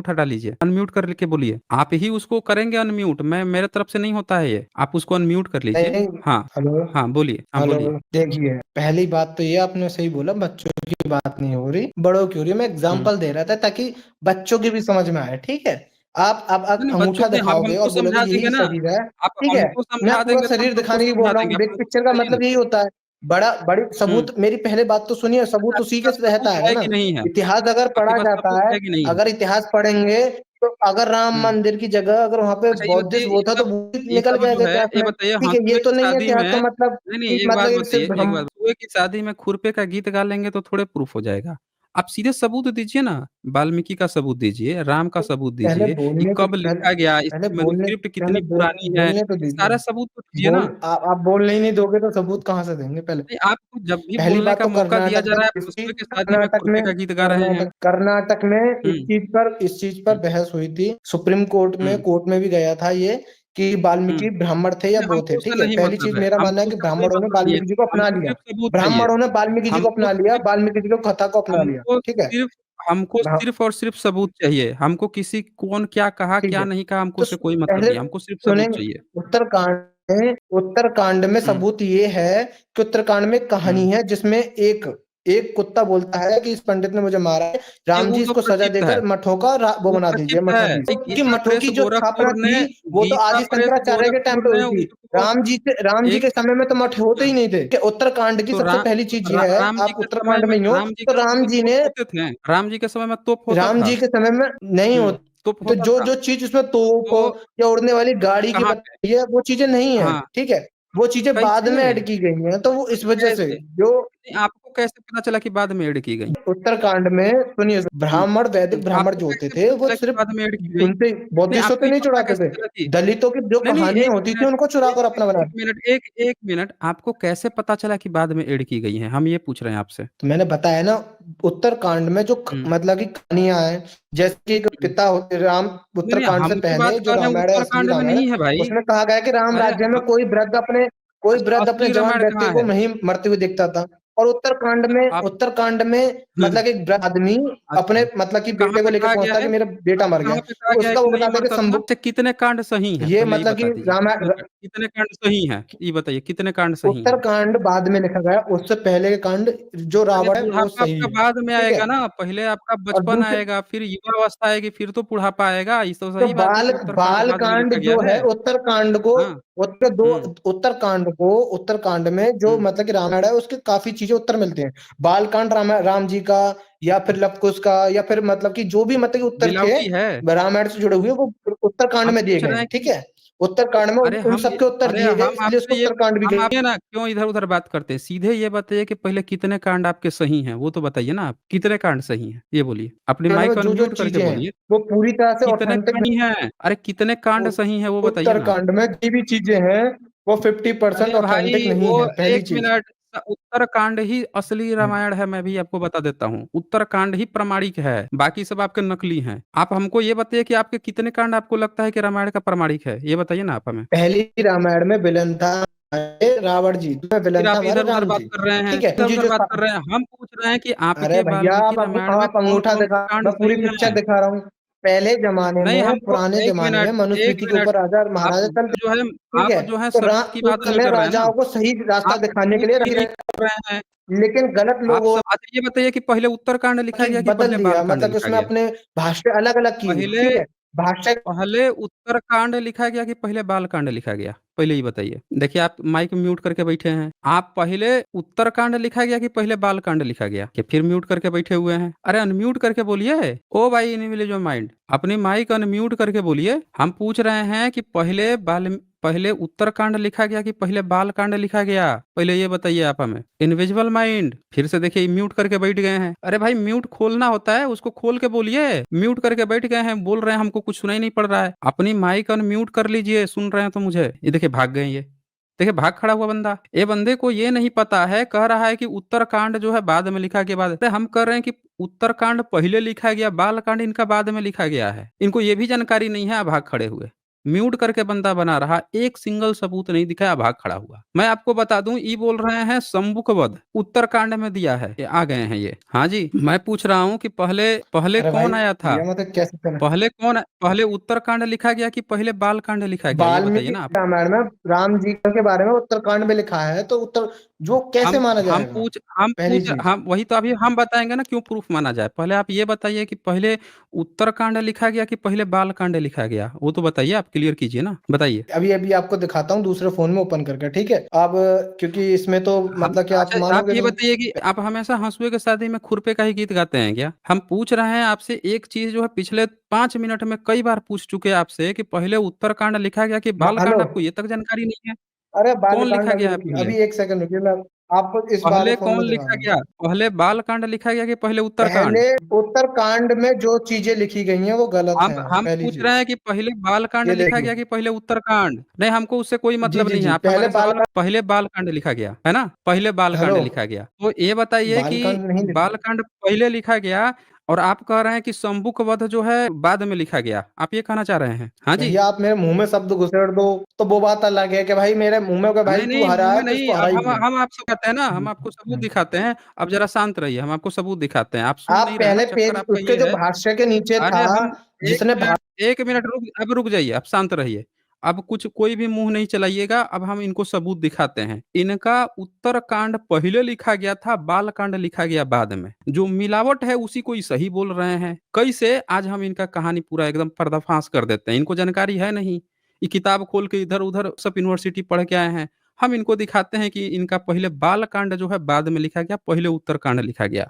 हटा लीजिए। अनम्यूट कर के बोलिए। आप ही उसको करेंगे अनम्यूट, मैं मेरे तरफ से नहीं होता है ये। आप उसको अनम्यूट कर लीजिए। नहीं हाँ, हेलो, हाँ, बोलिए। हाँ, हेलो। बोलिए। देखिए, पहली बात तो ये आपने सही बोला बच्चों की बात नहीं हो रही, बड़ों की हो रही है। मैं हुँ। एग्ज़ाम्पल दे रहा था ताकि बच्चों की भी समझ में आए, ठीक है? आप नहीं, नहीं, बच्चों अंगूठा के आप दिखाओगे हमको और बोलोगे समझा यही देंगे ना, शरीर है, आप ठीक है? हमको मैं समझा पूरा देंगे तो हम शरीर सबको दिखाने की बोल समझा रहा हूँ, देंगे। बिग आप पिक्चर का सुनाइए ना। मतलब यही होता है। बड़ी हुँ। सबूत मेरी पहले बात तो सुनिए, सबूत अच्छा, उसी आपके के पास तहत सबूत आएगा है ना। कि नहीं है? इतिहास अगर आपके पढ़ा पास जाता सबूत है, है कि नहीं है? अगर इतिहास पढ़ेंगे, तो अगर राम हुँ। मंदिर की जगह अगर वहाँ पे अच्छा ये बताइए बौद्धिस्ट वो था, तो वो भी ये निकल सब जो जाएगा है, इतिहास ये में, बताइए ठीक है? ये हँसुए तो की नहीं है शादी इतिहास का में मतलब नहीं, नहीं, कि एक बात मतलब एक बताइए, सिर्फ एक हम बात हँसुए की शादी में खुरपे का गीत गा लेंगे तो थोड़े प्रूफ हो जाएगा। आप सीधे सबूत दीजिए ना, वाल्मीकि का सबूत दीजिए, राम का सबूत पहले दीजिए, ये बोलने तो कब लिखा गया, इसकी मैन्युस्क्रिप्ट पहले कितनी पुरानी है, बोलने तो दीजिए। सारा सबूत तो दीजिए ना। आप बोलने ही नहीं दोगे तो सबूत कहाँ से देंगे पहले? नहीं, आपको जब भी पहली बोलने बात का तो मौका दिया कर्नाटक जा में रहा है, आप किसी हँसुए की शादी में खुरपे का गीत गा रहे हैं। कर्नाटक में हुँ, इस चीज़ पर हुँ, बहस हुई थी। सुप्रीम कोर्ट हुँ। में भी गया था ये कि वाल्मीकि ब्राह्मण थे या नहीं, वो थे, हमको ठीक उससे है? नहीं पहली चीज़ मतलब है, मेरा मानना है हमको कि उससे कोई ब्राह्मणों ने मतलब नहीं है। वाल्मीकि जी को अपना हमको लिया। सिर्फ सबूत चाहिए। ब्राह्मणों ने वाल्मीकि जी को हमको अपना लिया, सिर्फ वाल्मीकि जी को कथा को अपना लिया, हमको ठीक है? सिर्फ हमको ब्रा सिर्फ और सिर्फ सबूत चाहिए। हमको किसी कौन क्या कहा, ठीक क्या है। नहीं कहा, हमको तो उससे कोई मतलब पहले नहीं है। हमको सिर्फ सबूत सुनेंगे, चाहिए। उत्तरकांड में हुँ, सबूत ये है कि उत्तरकांड में एक कहानी हुँ। है जिसमें एक एक कुत्ता बोलता है कि इस पंडित ने मुझे मारा है, नहीं, राम वो जी तो इसको सजा प्रचित है। देकर मठों का वो वो बना दीजिए, प्रचित है। मठाधीश। तो कि गीता मठों प्रेस की जो गोरखपुर स्थापना ने थी, वो तो गीता आदि प्रेस शंकराचार्य के टाइम गोरखपुर पे हुई ने थी। उसको राम जी एक के समय में तो मठ होते हाँ, ही नहीं थे। कि उत्तरकांड की तो सबसे पहली चीज़ ये है, राम जी आप के समय उत्तरकांड में में ही हो, राम जी तो के समय राम में जी तोप ने होते थे। राम जी के समय में तोप होता राम था। जी के समय में नहीं हुँ, होती। तोप तो होता जो था। जो चीज़ उसमें तोप तो या उड़ने वाली गाड़ी की कहाँ पे? बताई है, वो चीज़ें नहीं है, हाँ, ठीक है? वो चीज़ें बाद में कैसे? ऐड की गई हैं, तो वो इस वजह से कैसे? जो नहीं, आपको कैसे पता चला कि बाद में ऐड की गई? उत्तरकांड में सुनिए, हुँ, ब्राह्मण, वैदिक ब्राह्मण आपको जो होते कैसे थे, पता वो चला कि सिर्फ़ बाद में ऐड की गई? उनसे नहीं, बौद्धिस्ट आपको होते ये नहीं पता चढ़ाते कैसे थे। चला कि दलितों की जो नहीं, नहीं, कहानियाँ 1 होती थी, मिनट, उनको चुराकर 1 अपना बना 1 मिनट, 1 मिनट, आपको कैसे पता चला कि बाद में ऐड की गई हैं? हम ये पूछ रहे हैं आपसे। तो मैंने बताया ना, उत्तरकांड में जो हुँ, मतलब कि कहानियाँ हैं, जैसे कि एक हुँ। पिता होते राम, नहीं, नहीं, उत्तरकांड से हम तो बात पहले जो कर रहे हैं रामायण है, असली उत्तराखंड में रामायण, नहीं है भाई। उसमें कहा गया है कि राम अरे राज्य में कोई वृद्ध अपने असली जवान रामायण बेटे कहाँ को है? नहीं मरते हुए देखता था। और आप उत्तरकांड में मतलब कि एक वृद्ध आदमी अच्छा, अपने मतलब कि कहाँ बेटे को पे लेके कहा गया पहुँचता है है? कि मेरा बेटा मर गया। कहाँ पे कहा तो गया है उसका कि वो नहीं बताता है कि मरता था? अच्छा, कितने कांड सही हैं? ये पहले ये मतलब कि बता दीजिए। कितने कांड सही हैं? ये बताइए कितने कांड सही हैं? उत्तरकांड बाद में लिखा गया, उससे पहले के कांड जो अरे रावण है वो बुढ़ापा सही आपका है, बाद में ठीक है? आएगा ना, पहले आपका और बचपन दूसरे आएगा, फिर युवावस्था आएगी, फिर तो बुढ़ापा आएगा। ये तो तो सही बात है कि उत्तरकांड बाल बाद में कांड लिखा गया जो है है। हाँ, हुँ, उत्तरकांड में जो हुँ। मतलब कि रामायण है, उसके काफ़ी चीज़ें उत्तर मिलते हैं। बाल कांड राम जी का या फिर लव कुश का या फिर मतलब कि जो भी मतलब कि उत्तर थे, मिलावटी है। रामायण से जुड़े हुए वो उत्तरकांड हम में दिए पूछ गए रहे हैं, हैं ठीक कि है? उत्तरकांड में अरे उन सबके उत्तर दिए गए, इसलिए उसको उत्तरकांड भी हम कही। आपसे ना क्यों इधर-उधर बात करते हैं? सीधे ये बताइए कि पहले कितने कांड आपके सही हैं? वो तो बताइए ना आप, कितने कांड सही हैं? ये बोलिए। अपनी रामायण माइक में जो-जो अनम्यूट करके चीज़ें हैं, बोलिए। वो पूरी तरह से कितने ऑथेंटिक सही हैं? अरे कितने कांड सही हैं वो बताइए ना? उत्तरकांड में जितनी भी चीज़ें हैं, वो 50% अरे ऑथेंटिक भाई नहीं वो है, पहली 1 चीज़। मिनट उत्तरकांड ही असली हुँ। रामायण है, मैं भी आपको बता देता हूँ। उत्तरकांड ही प्रामाणिक है, बाकी सब आपके नकली हैं। आप हमको ये बताइए कि आपके कितने कांड आपको लगता है कि रामायण का प्रामाणिक है? ये बताइए ना आप हमें। पहली रामायण में विलन था रावण जी, दूसरा फिर विलन था आप हमारे इधर-उधर राम बात जी, कर रहे हैं ठीक है? जी इधर-उधर जो बात सा कर रहे हैं। हम पूछ रहे हैं कि अरे आपके भैया वाल्मीकि रामायण में आप अंगूठा कौन-कौन से दिखा, कांड मैं पूरी सही पिक्चर हैं? दिखा रहा हूँ। पहले ज़माने नहीं में, हमको पुराने 1 ज़माने में मिनट, 1 मनुस्मृति के मिनट ऊपर राजा आप महाराजा चलते, जो है ठीक है? आप जो है तो रा सबूत की उस बात नहीं समय कर रहे हैं ना। राजाओं को सही रास्ता आप दिखाने के लिए सबूत की नहीं कर रहे हैं। लेकिन गलत आप लोगों सब अच्छा ये बताइए कि पहले उत्तरकांड लिखा की गया कि बदल पहले दिया, बालकांड मतलब कि लिखा उसमें गया? अपने भाषा अलग-अलग की, पहले ठीक है? भाषा पहले उत्तरकांड लिखा गया कि पहले बालकांड लिखा गया? पहले ये बताइए। देखिए आप माइक म्यूट करके बैठे हैं। आप पहले उत्तरकांड लिखा गया कि पहले बालकांड लिखा गया? कि फिर म्यूट करके बैठे हुए हैं? अरे अनम्यूट करके बोलिए। ओ भाई इनविजिबल माइंड, अपनी माइक अनम्यूट करके बोलिए। हम पूछ रहे हैं कि पहले उत्तरकांड लिखा गया कि पहले बालकांड लिखा गया? पहले ये बताइए आप हमें। इनविजिबल माइंड, फिर से देखिए म्यूट करके बैठ गए हैं। अरे भाई म्यूट खोलना होता है, उसको खोल के बोलिए। म्यूट करके बैठ गए हैं, बोल रहे हैं हमको कुछ सुनाई नहीं पड़ रहा है। अपनी माइक अनम्यूट कर लीजिए, सुन रहे हैं तो मुझे। ये देखिए भाग गए ये। देखिए भाग खड़ा हुआ बंदा। ये बंदे को ये नहीं पता है, कह रहा है कि उत्तरकांड जो है बाद में लिखा गया बाद। अरे हम कह रहे हैं कि उत्तरकांड पहले लिखा गया, बालकांड इनका बाद में लिखा गया है। इनको ये भी जानकारी नहीं है, आप भाग खड़े हुए। म्यूट करके बंदा बना रहा, एक सिंगल सबूत नहीं दिखाया, भाग खड़ा हुआ। मैं आपको बता दूं, ये बोल रहे हैं सम्मुखवध उत्तरकांड में दिया है। ये आ गए हैं ये। हाँ जी, मैं पूछ रहा हूँ कि पहले पहले अरे भाई, कौन आया था? ये मतलब कैसे चला? पहले उत्तरकांड लिखा गया कि पहले बालकांड लिखा गया? ये बताइए वाल्मीकि ना आप। रामायण में राम जी के बारे में उत्तरकांड में लिखा है, तो उत्तर जो कैसे माना जाएगा? पहली चीज़। हम वही तो अभी हम बताएँगे ना क्यों प्रूफ माना जाए। पहले आप ये बताइए कि पहले उत्तरकांड लिखा गया कि पहले बालकांड लिखा गया? वो तो बताइए, आप क्लियर कीजिए ना, बताइए। अभी आपको दिखाता हूँ दूसरे फ़ोन में ओपन करके, ठीक है? अब क्योंकि इसमें तो हम मतलब कि आप अच्छा आप मानोगे ये नहीं। बताइए कि आप हमेशा हँसुए की शादी में खुरपे का ही गीत गाते हैं क्या? हम पूछ रहे हैं आपसे एक चीज़ जो है पिछले 5 मिनट में कई बार पूछ चुके हैं आपसे कि पहले उत्तरकांड लिखा गया कि ब हेलो? बालकांड, आपको ये तक जानकारी नहीं है? अरे कौन बालकांड लिखा गया है पहले? अभी 1 सेकंड रुकिए, मैं आपको इस वाले पहले फ़ोन कौन में दिखा लिखा रहा हूँ। गया? पहले बालकांड लिखा गया कि पहले पहले उत्तरकांड? उत्तरकांड में जो चीज़ें लिखी गई हैं, वो गलत हैं, हम पहली पूछ रहे चीज़। हैं कि पहले बालकांड ये लिखा देखिए। गया कि पहले उत्तरकांड? नहीं, हमको उससे कोई जी, मतलब जी, नहीं है। जी। आप पहले हमारे सवाल पहले बालकांड लिखा गया, है ना? पहले बालकांड हेलो? लिखा गया। तो ये बताइए कि बालकांड नहीं लिखा। बालकांड पहले लिखा गया, और आप कह रहे हैं कि शंभुक वध जो है बाद में लिखा गया, आप ये कहना चाह रहे हैं? हाँ जी। भैया आप मेरे मुंह में शब्द घुसेड़ दो तो वो बात अलग है कि भाई मेरे मुंह में, भाई नहीं, तू नहीं, हरा मुँह है में तो नहीं, इसको हरा अब ही हम बोल। हम आपसे कहते हैं ना, हम आपको सबूत दिखाते हैं, अब ज़रा शांत रहिए, हम आपको सबूत दिखाते हैं। आप सुन आप नहीं रहे हैं ना, पहले चक्कर पेज आपका उसके ये जो है। भाष्य के नीचे अरे था, हम 1 जिसने मिनट 1 मिनट रुक जाइए, आप शांत रहिए। अब कुछ कोई भी मुँह नहीं चलाइएगा, अब हम इनको सबूत दिखाते हैं। इनका उत्तरकांड पहिले लिखा गया था, बालकांड लिखा गया बाद में। जो मिलावट है उसी को ये सही बोल रहे हैं। कैसे? आज हम इनका कहानी पूरा एकदम पर्दाफ़ाश कर देते हैं। इनको जानकारी है नहीं। ये किताब खोल के इधर-उधर सब यूनिवर्सिटी पढ़ के आए हैं। हम इनको दिखाते हैं कि इनका पहिले बालकांड जो है बाद में लिखा गया, पहिले उत्तरकांड लिखा गया।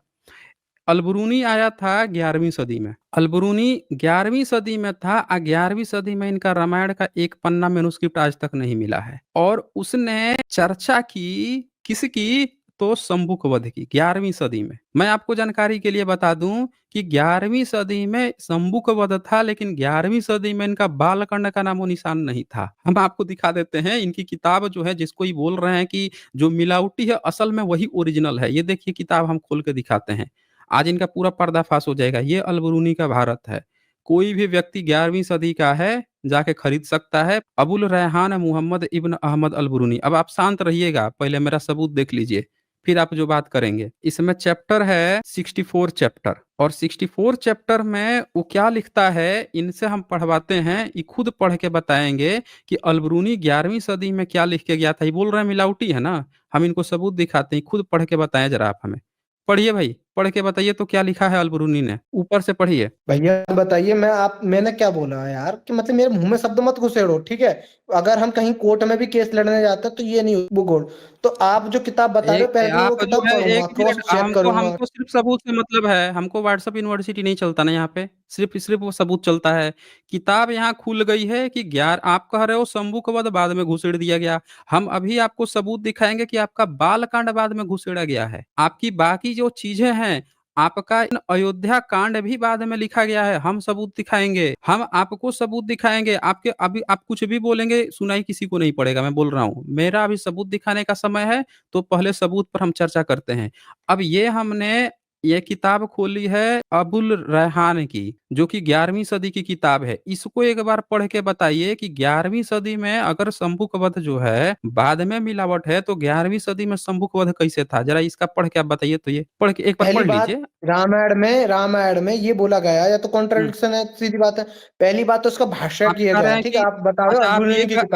अलबरूनी आया था 11वीं सदी में। अलबरूनी 11वीं सदी में था 11वीं सदी में इनका रामायण का एक पन्ना मैन्युस्क्रिप्ट आज तक नहीं मिला है। और उसने चर्चा की किसकी? तो शंभुक वध की 11वीं सदी में। मैं आपको जानकारी के लिए बता दूं कि 11वीं सदी में शंभुक वध था, लेकिन 11वीं सदी में इनका बालकांड का नामो निशान नहीं था। हम आपको दिखा देते हैं इनकी किताब जो है, जिसको ये बोल रहे हैं कि जो मिलावटी है असल में वही ओरिजिनल है। ये देखिए किताब हम खोल के दिखाते हैं। आज इनका पूरा पर्दाफाश हो जाएगा। ये अलबरूनी का भारत है। कोई भी व्यक्ति 11वीं सदी का है, जाके खरीद सकता है। अबुल रेहान मोहम्मद इब्न अहमद अलबरूनी। अब आप शांत रहिएगा, पहले मेरा सबूत देख लीजिए, फिर आप जो बात करेंगे। इसमें चैप्टर है 64 चैप्टर, और 64 चैप्टर में वो क्या लिखता है, इनसे हम पढ़वाते हैं, ये खुद पढ़ के बताएँगे कि अलबरूनी 11वीं सदी में क्या लिख के गया था। ये बोल रहे हैं मिलावटी है ना, हम इनको सबूत दिखाते हैं, खुद पढ़ के बताएँ ज़रा आप हमें। पढ़िए भाई, पढ़ के बताइए तो क्या लिखा है अलबरूनी ने, ऊपर से पढ़िए। भैया बताइए, मैंने क्या बोला है यार, कि मतलब मेरे मुंह में शब्द मत घुसेड़ो, ठीक है? अगर हम कहीं कोर्ट में भी केस लड़ने जाते हैं तो ये नहीं वो गोल। तो आप जो किताब बता रहे हो, एक पहले तो मैं आप वो जो किताब है पढ़ूंगा, 1 क्रॉस मिनट, चेक हमको करूंगा। हमको सिर्फ़ सबूत से मतलब है, हमको व्हाट्सएप यूनिवर्सिटी नहीं चलता ना यहाँ पे, सिर्फ़ वो सबूत चलता है। किताब यहाँ खुल गई है कि आप कह रहे हो शंभू वध बाद में घुसेड़ दिया गया। हम अभी आपको सबूत दिखाएँगे कि आपका बालकांड बाद में घुसेड़ा गया है। आपकी बाकी जो चीज़ें हैं, आपका इन अयोध्या कांड भी बाद में लिखा गया है, हम सबूत दिखाएँगे। हम आपको सबूत दिखाएँगे, आपके अभी आप कुछ भी बोलेंगे, सुनाई किसी को नहीं पड़ेगा, मैं बोल रहा हूँ। मेरा अभी सबूत दिखाने का समय है, तो पहले सबूत पर हम चर्चा करते हैं। अब ये किताब खोली है अबुल रेहान की, जो कि 11वीं सदी की किताब है। इसको एक बार पढ़ के बताइए कि 11वीं सदी में अगर शंभुक वध जो है बाद में मिलावट है, तो 11वीं सदी में शंभुक वध कैसे था? ज़रा इसका पढ़ के आप बताइए तो, ये पढ़ के एक बार पहली पढ़ बात, लीजिए। रामायण में ये बोला गया है, या तो हुँ। कॉन्ट्रडिक्शन है, सीधी बात है। पहली बात तो उसका भाष्य आप किया कह गया रहे है, हैं ठीक है? कि आप बता रहे हो अच्छा, अलगुनी की किताब।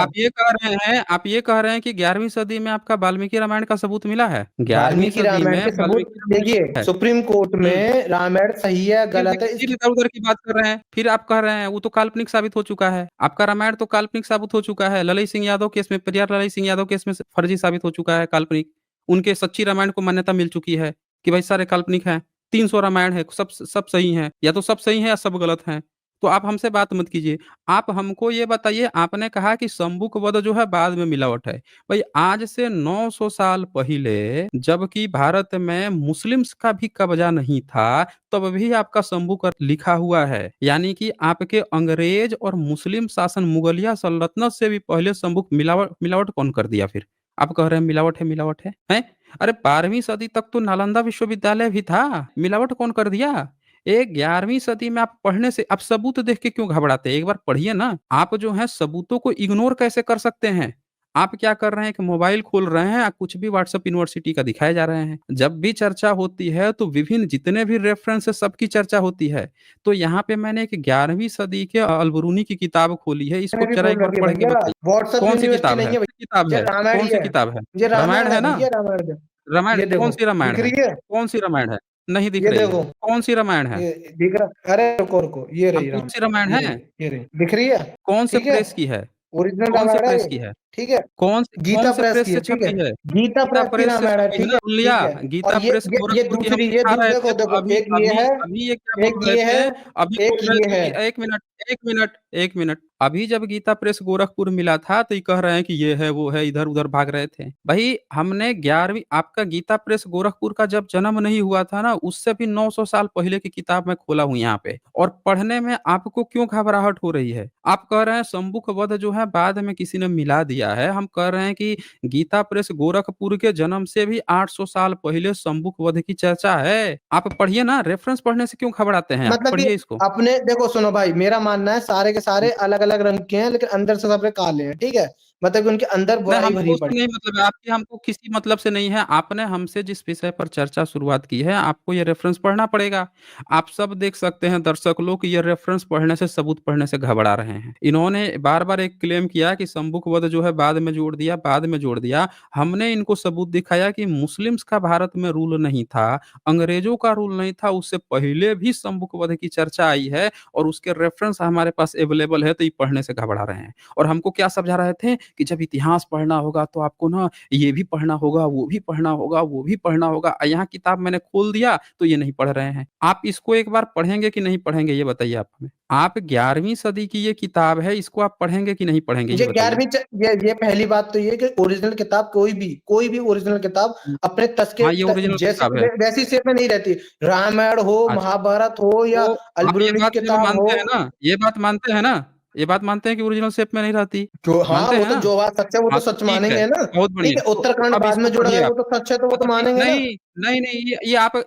आप ये कह रहे हैं कि 11वीं सदी में आपका वाल्मीकि रामायण का सबूत मिला है? 11वीं वाल्मीकि सदी रामायण में के सबूत वाल्मीकि रामायण देखिए, है। सुप्रीम कोर्ट हुँ। में रामायण सही है गलत है फिर इसकी। इधर-उधर की बात कर रहे हैं। फिर आप कह रहे हैं वो तो काल्पनिक साबित हो चुका है। आपका रामायण तो काल्पनिक साबित हो चुका है। ललित सिंह यादव केस में, पेरियार ललित सिंह यादव केस में स फर्जी साबित हो चुका है, काल्पनिक। उनके सच्ची रामायण को मान्यता मिल चुकी है कि भाई सारे काल्पनिक हैं। 300 रामायण है, सब सही हैं, या तो सब सही हैं या सब गलत हैं। तो आप हमसे बात मत कीजिए। आप हमको ये बताइए, आपने कहा कि शंभुक वध जो है बाद में मिलावट है। भाई आज से 900 साल पहिले, जबकि भारत में मुस्लिम्स का भी कब्जा नहीं था, तब भी आपका शंभू कर लिखा हुआ है। यानी कि आपके अंग्रेज और मुस्लिम शासन मुगलिया सल्तनत से भी पहले शंभू मिलावट मिलावट कौन कर दिया फिर? आप कह रहे हैं मिलावट है, मिलावट है, हैं? अरे 12वीं सदी तक तो नालंदा विश्वविद्यालय भी था, मिलावट कौन कर दिया? ये 11वीं सदी में आप पढ़ने से, आप सबूत देख के क्यों घबराते हैं? एक बार पढ़िए ना। आप जो है सबूतों को इग्नोर कैसे कर सकते हैं? आप क्या कर रहे हैं कि मोबाइल खोल रहे हैं, कुछ भी व्हाट्सएप यूनिवर्सिटी का दिखाए जा रहे हैं। जब भी चर्चा होती है तो विभिन्न जितने भी रेफरेंस है सबकी चर्चा होती है। तो यहाँ पे मैंने एक 11वीं सदी के अलबरूनी की किताब खोली है, इसको मैंने भी जरा एक खोल बार रखी है पढ़ के भैया, बताइए। व्हाट्सएप कौन-सी यूनिवर्सिटी किताब नहीं है? है किताब भैया, है? रामायण ही कौन-सी है। किताब है? ये रामायण रामायण है है ना? भैया, रामायण है। रामायण ये देखो, कौन-सी रामायण दिख है? रही है? कौन-सी रामायण है? नहीं दिख ये रही देखो, है। कौन-सी रामायण है? ये दिख रहा, अरे रुको रुको, ये अब रही राम, कौन-सी रामायण ये रही, है? ये रही, दिख रही है? कौन से ठीक है, प्रेस की है? ओरिजिनल कौन से रामायण है प्रेस ये, की है? ठीक है? कौन गीता से प्रेस प्रेस की है, से ठीक है? छपी है? गीता गीता प्रेस की प्रेस से रामायण है, छपी है ठीक ना? है? सुन लिया, ठीक है। और गीता प्रेस ये गोरखपुर की हम दूसरी, ये दिखा रहे थे, देखो तो देखो, अभी एक ये अभी है, अभी ये क्या बोल एक रहे ये है, थे? अभी एक बोल रहे ये थे है। कि 1 मिनट, 1 मिनट, 1 मिनट। अभी जब गीता प्रेस गोरखपुर मिला था, तो ये कह रहे हैं कि ये है, वो है, इधर-उधर भाग रहे थे। भई हमने 11वीं, आपका गीता प्रेस गोरखपुर का जब जन्म नहीं हुआ था ना, उससे भी 900 साल पहले की किताब मैं खोला हूँ यहाँ पे। और पढ़ने में आपको क्यों घबराहट हो रही है? आप कह रहे हैं शंभुक वध जो है बाद में किसी ने मिला दिया। किया है। हम कह रहे हैं कि गीता प्रेस गोरखपुर के जन्म से भी 800 साल पहले संबुक वध की चर्चा है। आप पढ़िए ना, रेफ़रेंस पढ़ने से क्यों घबराते हैं आप? मतलब कि पढ़िए इसको। अपने देखो सुनो भाई, मेरा मानना है सारे के सारे अलग-अलग रंग के हैं, लेकिन अंदर से सब काले हैं, ठीक है? मतलब कि उनके अंदर नहीं, बुराई हमको भरी उससे पड़ी। नहीं मतलब है, आपकी हमको किसी मतलब से नहीं है। आपने हमसे जिस विषय पर चर्चा शुरुआत की है, आपको ये रेफ़रेंस पढ़ना पड़ेगा। आप सब देख सकते हैं दर्शक लोग कि ये रेफ़रेंस पढ़ने से, सबूत पढ़ने से घबरा रहे हैं। इन्होंने बार-बार एक क्लेम किया कि संबुक वध जो है बाद में जोड़ दिया, बाद में जोड़ दिया। हमने इनको सबूत दिखाया कि मुस्लिम्स का भारत में रूल नहीं था, अंग्रेज़ों का रूल नहीं था, उससे पहले भी संबुक वध की चर्चा आई है और उसके रेफ़रेंस हमारे पास अवेलेबल है, तो ये पढ़ने से घबरा रहे हैं। और हमको क्या समझा रहे थे कि जब इतिहास पढ़ना होगा तो आपको ना ये भी पढ़ना होगा, वो भी पढ़ना होगा, वो भी पढ़ना होगा। यहाँ किताब मैंने खोल दिया तो ये नहीं पढ़ रहे हैं। आप इसको एक बार पढ़ेंगे कि नहीं पढ़ेंगे ये बताइए आप हमें? आप 11वीं सदी की ये किताब है, इसको आप पढ़ेंगे कि नहीं पढ़ेंगे ये ये बताइए? 11वीं ये पहली बात तो ये कि ओरिजिनल किताब कोई भी ओरिजिनल किताब हुँ। अपने तस के हाँ, ये ओरिजिनल जैसी किताब है। वैसी शेप में नहीं रहती। रामायण हो, अच्छा, महाभारत हो या तो आप ये अलबरूनी की बात जब किताब हो। मानते हैं ना, ये बात मानते हैं ना? ये बात मानते हैं कि ओरिजिनल शेप में नहीं रहती? जो हाँ, मानते वो हैं तो ना? जो बात सच है वो तो हाँ, तो सच ठीक है, मानेंगे ना। बहुत ठीक बढ़िया। है, तो उत्तराखंड अब बाद इसको में जोड़ा पढ़िए गया आप। वो तो सच है, तो वो हाँ, तो तो ठीक मानेंगे ना। नहीं, नहीं, नहीं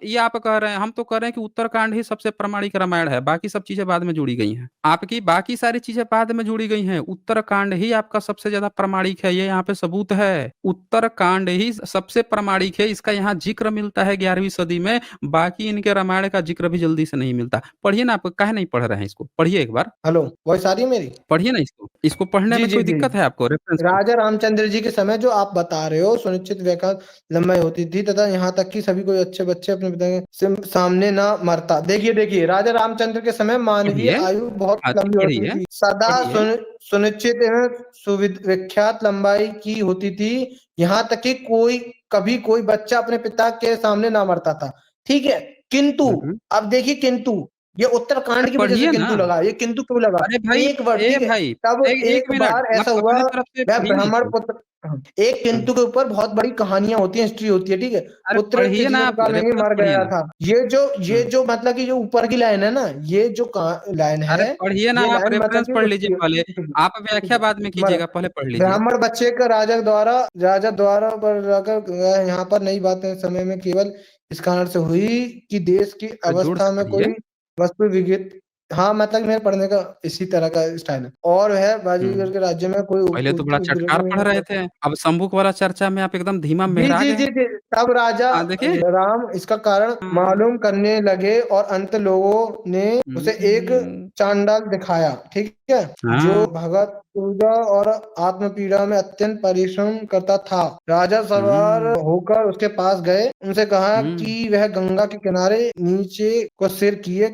ये आप कह रहे हैं, हम तो कह रहे हैं कि उत्तरकांड ही सबसे प्रामाणिक रामायण है, बाकी सब चीज़ें बाद में जोड़ी गई हैं। आपकी बाकी सारी चीज़ें बाद में जोड़ी गई हैं, उत्तरकांड ही आपका सबसे ज़्यादा प्रामाणिक है, ये यहाँ पे सबूत है। उत्तरकांड ही सबसे प्रामाणिक है, इसका यहाँ ज़िक्र मिलता है 11वीं सदी में, बाकी इनके रामायण का ज़िक्र भी जल्दी से नहीं मिलता। पढ़िए ना, आप काहे नहीं पढ़ रहे हैं इसको? पढ़िए एक बार, हेलो, वॉइस आ रही है मेरी? पढ़िए ना इसको। इसको पढ़ने जी, में जी, कोई जी। दिक्कत है आपको रेफ़रेंस को? राजा रामचंद्र जी के समय जो आप बता रहे हो सुनिश्चित व्याख्या लंबाई होती थी तथा यहाँ तक कि सभी कोई अच्छे बच्चे अपने पिता के सामने ना मरता। देखिए राजा रामचंद्र के समय मानवीय पढ़िए। आयु बहुत अच्छा लंबी होती पढ़िए, थी। सदा पढ़िए। सुनिश्चित एवं सुविख्यात लंबाई की होती थी। यहाँ तक कि कभी कोई बच्चा अपने पिता के सामने ना मरता था। ठीक है? किंतु हुँ, हुँ। अब देखिए किंतु ये अरे उत्तराखंड की वजह से पढ़िए ना। किंतु लगा। ये किंतु क्यों लगा? अरे भाई, एक वर्ड ए ठीक है? भाई, तब एक एक एक मिनट, बार आप ऐसा हुआ। अपने तरफ से वह पढ़िए ना ब्राह्मण इसको। पुत्र एक हुँ। किंतु के ऊपर बहुत बड़ी कहानियाँ होती हैं, हिस्ट्री होती है, ठीक है? अरे पुत्र के पढ़िए ना जीवन आप, काल में ही रेफ़रेंस मर पढ़िए गया ना। था। ये हुँ। जो मतलब कि जो ऊपर की लाइन है ना, ये जो लाइन अरे है, पढ़िए ना ये आप, लाइन मतलब रेफ़रेंस कि पढ़ लीजिए उसकी पहले। आप ठीक व्याख्या है। बाद में मर कीजिएगा, पहले पढ़ लीजिए। ब्राह्मण बच्चे का राजा द्वारा पर जाकर यहाँ पर नई बातें समय में केवल इस कारण से हुई कि देश की अरे जोर अवस्था से में पढ़िए। कोई वस्तु विगित। हाँ, मतलब मेरे पढ़ने का इसी तरह का स्टाइल है। और वह हुँ। बाजीगर के राज्य में कोई पहले तो बड़ा चटकार पढ़ रहे थे, अब संबुक वाला चर्चा में आप एकदम धीमा जी, मेहरा जी, गए। जी, जी। तब राजा हाँ, देखिए। राम इसका कारण हाँ। मालूम करने लगे और अंत लोगों ने उसे एक हुँ। चांडाल दिखाया, ठीक है? जो हाँ। भगत पूजा और आत्मपीड़ा में अत्यंत परिश्रम करता था। राजा सवार हुँ। होकर उसके पास गए, उनसे कहा हुँ। कि वह गंगा के किनारे नीचे को सिर किए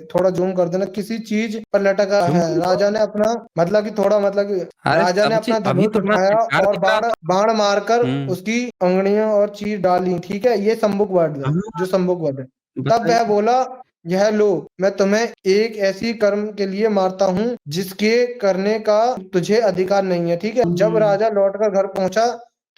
थोड़ा ज़ूम कर देना, किसी चीज़ पर लटका ज़ूम है। करो तो। राजा ने अपना मतलब कि थोड़ा मतलब कि अरे राजा ने सब अपना चीज़ अभी धनुष तो बड़ा उठाया चटकार और दिख रहा बाण था। बाण मारकर हुँ। उसकी अंगुलियां और चीर डाली, ठीक है? ये संबुक वर्ड है, हाँ, जो संबुक वर्ड है। तब वह बताइए। बोला, यह लो, मैं तुम्हें एक ऐसी कर्म के लिए मारता हूँ जिसके करने का तुझे अधिकार नहीं है, ठीक है? जब हुँ। राजा लौटकर घर पहुंचा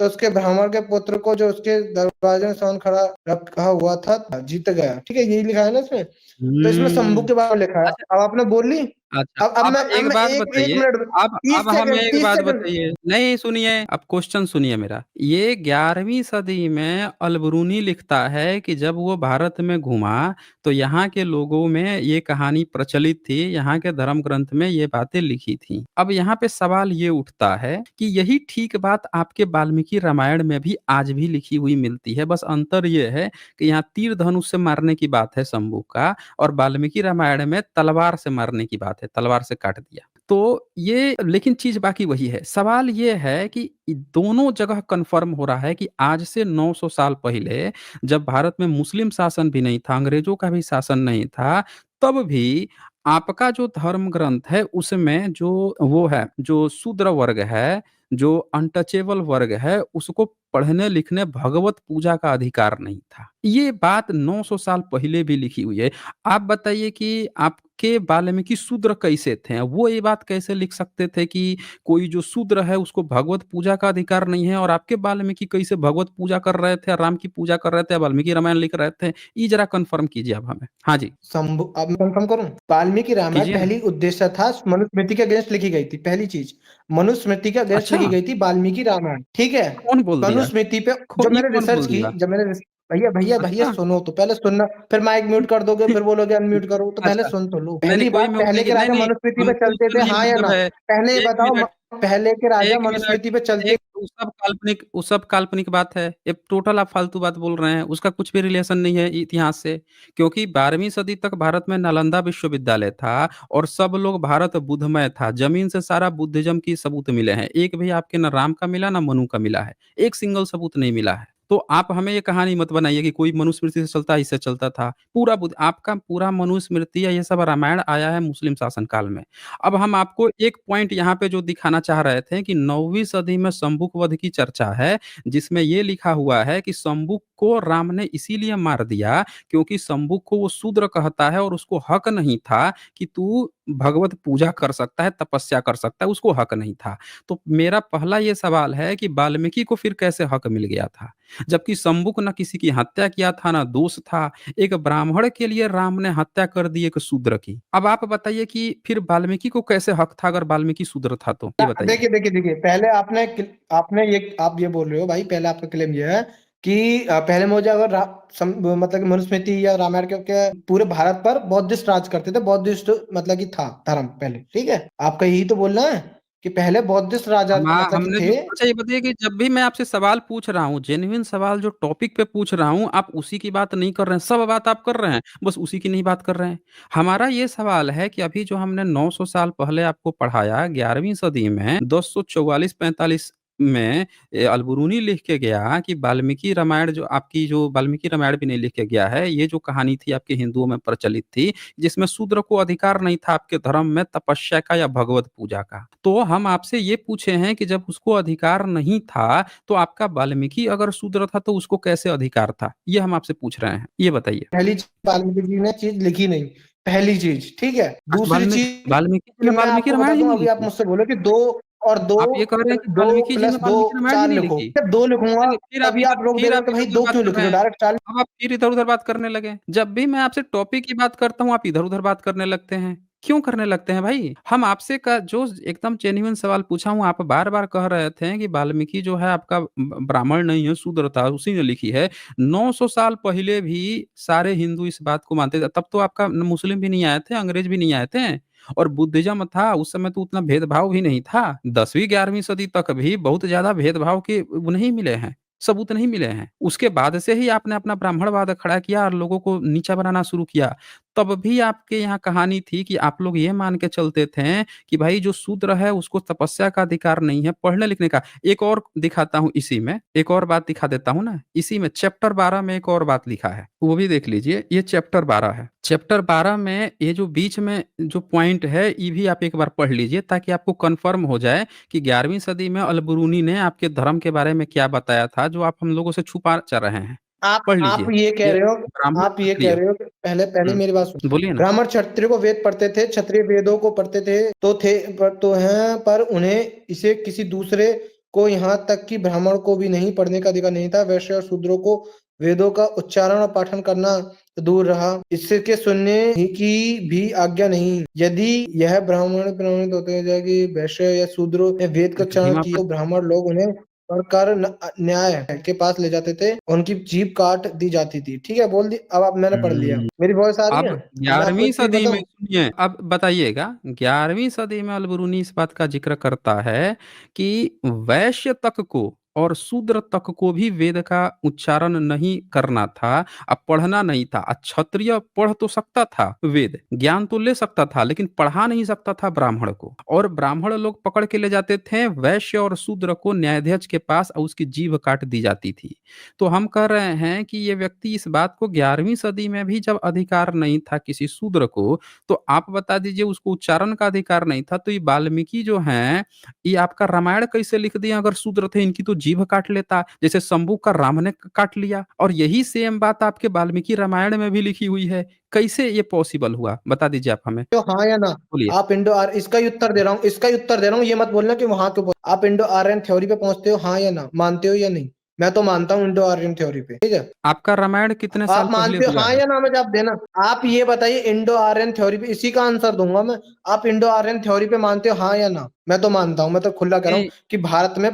तो उसके ब्राह्मण के पुत्र को जो उसके दरवाजे में सामने खड़ा रखा हुआ था जीत गया, ठीक है? यही लिखा है ना इसमें। तो इसमें हुँ। संबुक के बारे में लिखा है। अच्छा, अब आपने बोल ली। अच्छा, अब अब अब एक मैं बात एक बताइए, मिनट, अब 30 हमें सेकंड, एक 30 बात सेकंड। बताइए, नहीं सुनिए, अब क्वेश्चन सुनिए मेरा। ये 11वीं सदी में अल-बरूनी लिखता है कि जब वो भारत में घूमा, तो यहाँ के लोगों में ये कहानी प्रचलित थी, यहाँ के धर्म ग्रंथ में ये बातें लिखी थीं। अब यहाँ पे सवाल ये उठता है कि यही ठीक बात आपके वाल्मीकि रामायण में भी आज भी लिखी हुई मिलती है, बस अंतर ये है कि यहाँ तीर धनुष से मारने की बात है शंभू का, और वाल्मीकि रामायण में तलवार से मारने की बात है, तलवार से काट दिया। तो ये लेकिन चीज़ बाकी वही है। सवाल ये है कि दोनों जगह कन्फर्म हो रहा है कि आज से 900 साल पहले जब भारत में मुस्लिम शासन भी नहीं था, अंग्रेज़ों का भी शासन नहीं था, तब भी आपका जो धर्म ग्रंथ है उसमें जो वो है, जो शूद्र वर्ग है, जो अनटचेबल वर्ग है, उसको पढ़ने लिखने भगवत पूजा का अधिकार नहीं था। ये बात 900 साल पहले भी लिखी हुई है। आप बताइए कि आपके वाल्मीकि शूद्र कैसे थे? वो ये बात कैसे लिख सकते थे कि कोई जो शूद्र है उसको भगवत पूजा का अधिकार नहीं है, और आपके वाल्मीकि कैसे भगवत पूजा कर रहे थे, राम की पूजा कर रहे थे, वाल्मीकि रामायण लिख रहे थे? ये ज़रा कन्फर्म कीजिए आप हमें। हाँ जी, शंभु अब मैं कंफर्म करूं, वाल्मीकि रामायण कीजिए ना। पहली उद्देश्य था मनुस्मृति के अगेंस्ट लिखी गई थी। पहली चीज, मनुस्मृति के अगेंस्ट अच्छा, लिखी गई थी वाल्मीकि रामायण, ठीक है। कौन बोल दिया? मनुस्मृति पे खो जब ये मैंने कौन रिसर्च बोल की, दिया? जब मैंने भैया भैया भैया अच्छा, सुनो तो पहले सुनना, फिर माइक म्यूट कर दोगे, फिर बोलोगे अनम्यूट करो, तो पहले अच्छा। सुन तो लो। नहीं, नहीं, पहली कोई बात, म्यूट पहले नहीं के किया, नहीं, राजा नहीं, मनुस्मृति पे हमको चलते उससे थे, नहीं हाँ या मतलब ना? है। पहले ये 1 बताओ मिनट, पहले के राजा 1 मिनट, मनुस्मृति पे चलते। एक वो सब काल्पनिक बात है। ये टोटल आप फालतू बात बोल रहे हैं, उसका कुछ भी रिलेशन नहीं है इतिहास से। क्योंकि 12वीं सदी तक भारत में नालंदा विश्वविद्यालय था और सब लोग भारत बुद्धमय था। ज़मीन से सारा बुद्धिज़्म की सबूत मिले हैं। एक भी आपके ना राम का मिला, ना मनु का मिला है। एक सिंगल सबूत नहीं मिला है। तो आप हमें ये कहानी मत बनाइए कि कोई मनुस्मृति से चलता है, इससे चलता था। पूरा बुद आपका पूरा मनुस्मृति या ये सब रामायण आया है मुस्लिम शासन काल में। अब हम आपको एक पॉइंट यहाँ पे जो दिखाना चाह रहे थे कि 9वीं सदी में शंभुक वध की चर्चा है, जिसमें ये लिखा हुआ है कि शंभुक को राम ने इसीलिए मार दिया क्योंकि शंभुक को वो शूद्र कहता है और उसको हक नहीं था कि तू भगवत पूजा कर सकता है, तपस्या कर सकता है, उसको हक नहीं था। तो मेरा पहला ये सवाल है कि वाल्मीकि को फिर कैसे हक मिल गया था? जबकि शंभुक ना किसी की हत्या किया था, ना दोष था। एक ब्राह्मण के लिए राम ने हत्या कर दी एक शूद्र की। अब आप बताइए कि फिर वाल्मीकि को कैसे हक था अगर वाल्मीकि शूद्र था तो? ये बताइए। देखिए देखिए देखिए, पहले आपने ये आप ये बोल रहे हो भाई, पहले आपका क्लेम ये है कि पहले मुझे अगर मतलब कि मनुस्मृति या रामायण के पूरे भारत पर बौद्धिस्ट राज करते थे, बौद्धिस्ट मतलब कि था धर्म पहले, ठीक है। आपका यही तो बोलना है कि पहले बौद्धिस्ट राजा हमा मतलब कि हमने थे। जो अच्छा ये बताइए कि जब भी मैं आपसे सवाल पूछ रहा हूँ, जेन्युइन सवाल जो टॉपिक पे पूछ रहा हूँ, आप उसी की बात नहीं कर रहे हैं। सब बात आप कर रहे हैं, बस उसी की नहीं बात कर रहे हैं। हमारा ये सवाल है कि अभी जो हमने 900 साल पहले आपको पढ़ाया 11वीं सदी में 1044-45 में अलबरूनी लिख के गया कि वाल्मीकि रामायण जो आपकी जो वाल्मीकि रामायण भी नहीं लिख के गया है, ये जो कहानी थी आपके हिंदुओं में प्रचलित थी, जिसमें शूद्र को अधिकार नहीं था आपके धर्म में तपस्या का या भगवत पूजा का। तो हम आपसे ये पूछे हैं कि जब उसको अधिकार नहीं था, तो आपका वाल्मीकि अगर शूद्र था तो उसको कैसे अधिकार था? ये हम आपसे पूछ रहे हैं। ये बताइए। पहली चीज, वाल्मीकि जी ने चीज लिखी नहीं, पहली चीज, ठीक है। अच्छा, दूसरी चीज वाल्मीकि जी कि ने मैं वाल्मीकि आपको बता रामायण ही दूं, नहीं अभी आप लिखी? मुझसे बोलो कि दो और दो, आप ये कह रहे हैं कि दो वाल्मीकि जी ने प्लस दो वाल्मीकि रामायण ही चार नहीं लिखो, लिखी? जब दो लिखूंगा तभी आप रोक दे फिर रहे आप हो कि भाई इधर-उधर दो बात क्यों कर लिख रहे रहे हो, हैं। डायरेक्ट चार। अब आप फिर इधर-उधर बात करने लगे। जब भी मैं आपसे टॉपिक की बात करता हूँ, आप इधर-उधर बात करने लगते हैं। क्यों करने लगते हैं भाई? हम आपसे का जो एकदम जेन्युइन सवाल पूछा हूँ, आप बार-बार कह रहे थे कि वाल्मीकि जो है आपका ब्राह्मण नहीं है, शूद्र था, उसी ने लिखी है। 900 साल पहले भी सारे हिंदू इस बात को मानते थे। तब तो आपका मुस्लिम भी नहीं आए थे, अंग्रेज भी नहीं आए थे। और बुद्धिज़्म था, उस समय तो उतना भेदभाव भी नहीं था। 10वीं 11वीं सदी तक भी बहुत ज़्यादा भेदभाव के वो नहीं मिले हैं, सबूत नहीं मिले हैं। उसके बाद से ही आपने अपना ब्राह्मणवाद खड़ा किया और लोगों को नीचा बनाना शुरू किया। तब भी आपके यहाँ कहानी थी कि आप लोग ये मान के चलते थे कि भाई जो शूद्र है उसको तपस्या का अधिकार नहीं है, पढ़ने-लिखने का। एक और दिखाता हूँ इसी में, एक और बात दिखा देता हूँ ना, इसी में चैप्टर 12 में एक और बात लिखा है, वो भी देख लीजिए। ये चैप्टर 12 है। चैप्टर 12 में ये जो बीच में जो पॉइंट है, ये भी आप एक बार पढ़ लीजिए ताकि आपको कन्फर्म हो जाए कि 11वीं सदी में अल-बरूनी ने आपके धर्म के बारे में क्या बताया था, जो आप हम लोगों से छुपा चा रहे हैं। पढ़ आप लीजिए। ये कह ये रहे हो, ब्राह्मण आप ये कह क्षत्रिय। रहे हो कि पहले पहले हुँ, मेरी बात सुन। बोलिए ना। ब्राह्मण क्षत्रिय को वेद पढ़ते थे, क्षत्रिय वेदों को पढ़ते थे, तो हैं, पर उन्हें इसे किसी दूसरे को, यहाँ तक कि ब्राह्मण को भी नहीं पढ़ने का अधिकार नहीं था। वैश्य और शूद्रों को वेदों का उच्चारण और पाठन करना दूर रहा, इसके सुनने की भी आज्ञा नहीं। यदि यह ब्राह्मण प्रमाणित होते जाए कि वैश्य या शूद्रों ने वेद का एक उच्चारण धीमा किया, पढ़ तो ब्राह्मण लोग उन्हें पढ़कर न्याय के पास ले जाते थे, उनकी जीभ काट दी जाती थी। ठीक है, बोल दी। अब आप, मैंने पढ़ लिया, हुँ। मेरी वॉइस आ रही अब है? अब मैं आपको 11वीं एक चीज सदी में बताऊं। सुनिए, अब बताइएगा 11वीं सदी में अल-बरूनी इस बात का ज़िक्र करता है कि वैश्य तक को और शूद्र तक को भी वेद का उच्चारण नहीं करना था, पढ़ना नहीं था। क्षत्रिय पढ़ तो सकता था वेद, ज्ञान तो ले सकता था, लेकिन पढ़ा नहीं सकता था ब्राह्मण को। और ब्राह्मण लोग पकड़ के ले जाते थे वैश्य और शूद्र को न्यायाधीश के पास और उसकी जीभ काट दी जाती थी। तो हम कह रहे हैं कि ये व्यक्ति इस बात को 11वीं सदी में भी जब अधिकार नहीं था किसी शूद्र को, तो आप बता दीजिए उसको उच्चारण का अधिकार नहीं था, तो ये वाल्मीकि जो हैं, ये आपका रामायण कैसे लिख दिए अगर शूद्र थे? इनकी तो जीभ काट लेता, जैसे शंभू का राम ने काट लिया। और यही सेम बात आपके वाल्मीकि रामायण में भी लिखी हुई है। कैसे ये पॉसिबल हुआ? बता दीजिए आप हमें। तो हाँ या ना? बोलिए। आप इंडो आर इसका ही उत्तर दे रहा हूँ, इसका ही उत्तर दे रहा हूँ, ये मत बोलना कि वहां के आप इंडो आर्यन थ्योरी पे पहुंचते हो, हाँ या ना, मानते हो या नहीं? मैं तो मानता हूँ इंडो आर्यन थ्योरी पे, ठीक है। आपका रामायण कितने साल आप पहले मानते हो हुआ हाँ है? या ना में जवाब देना। आप ये बताइए इंडो आर्यन थ्योरी पे, इसी का आंसर दूंगा मैं। आप इंडो आर्यन थ्योरी पे मानते हो हाँ या ना? मैं तो मानता हूँ, मैं तो खुला कह रहा हूँ नहीं, कि भारत में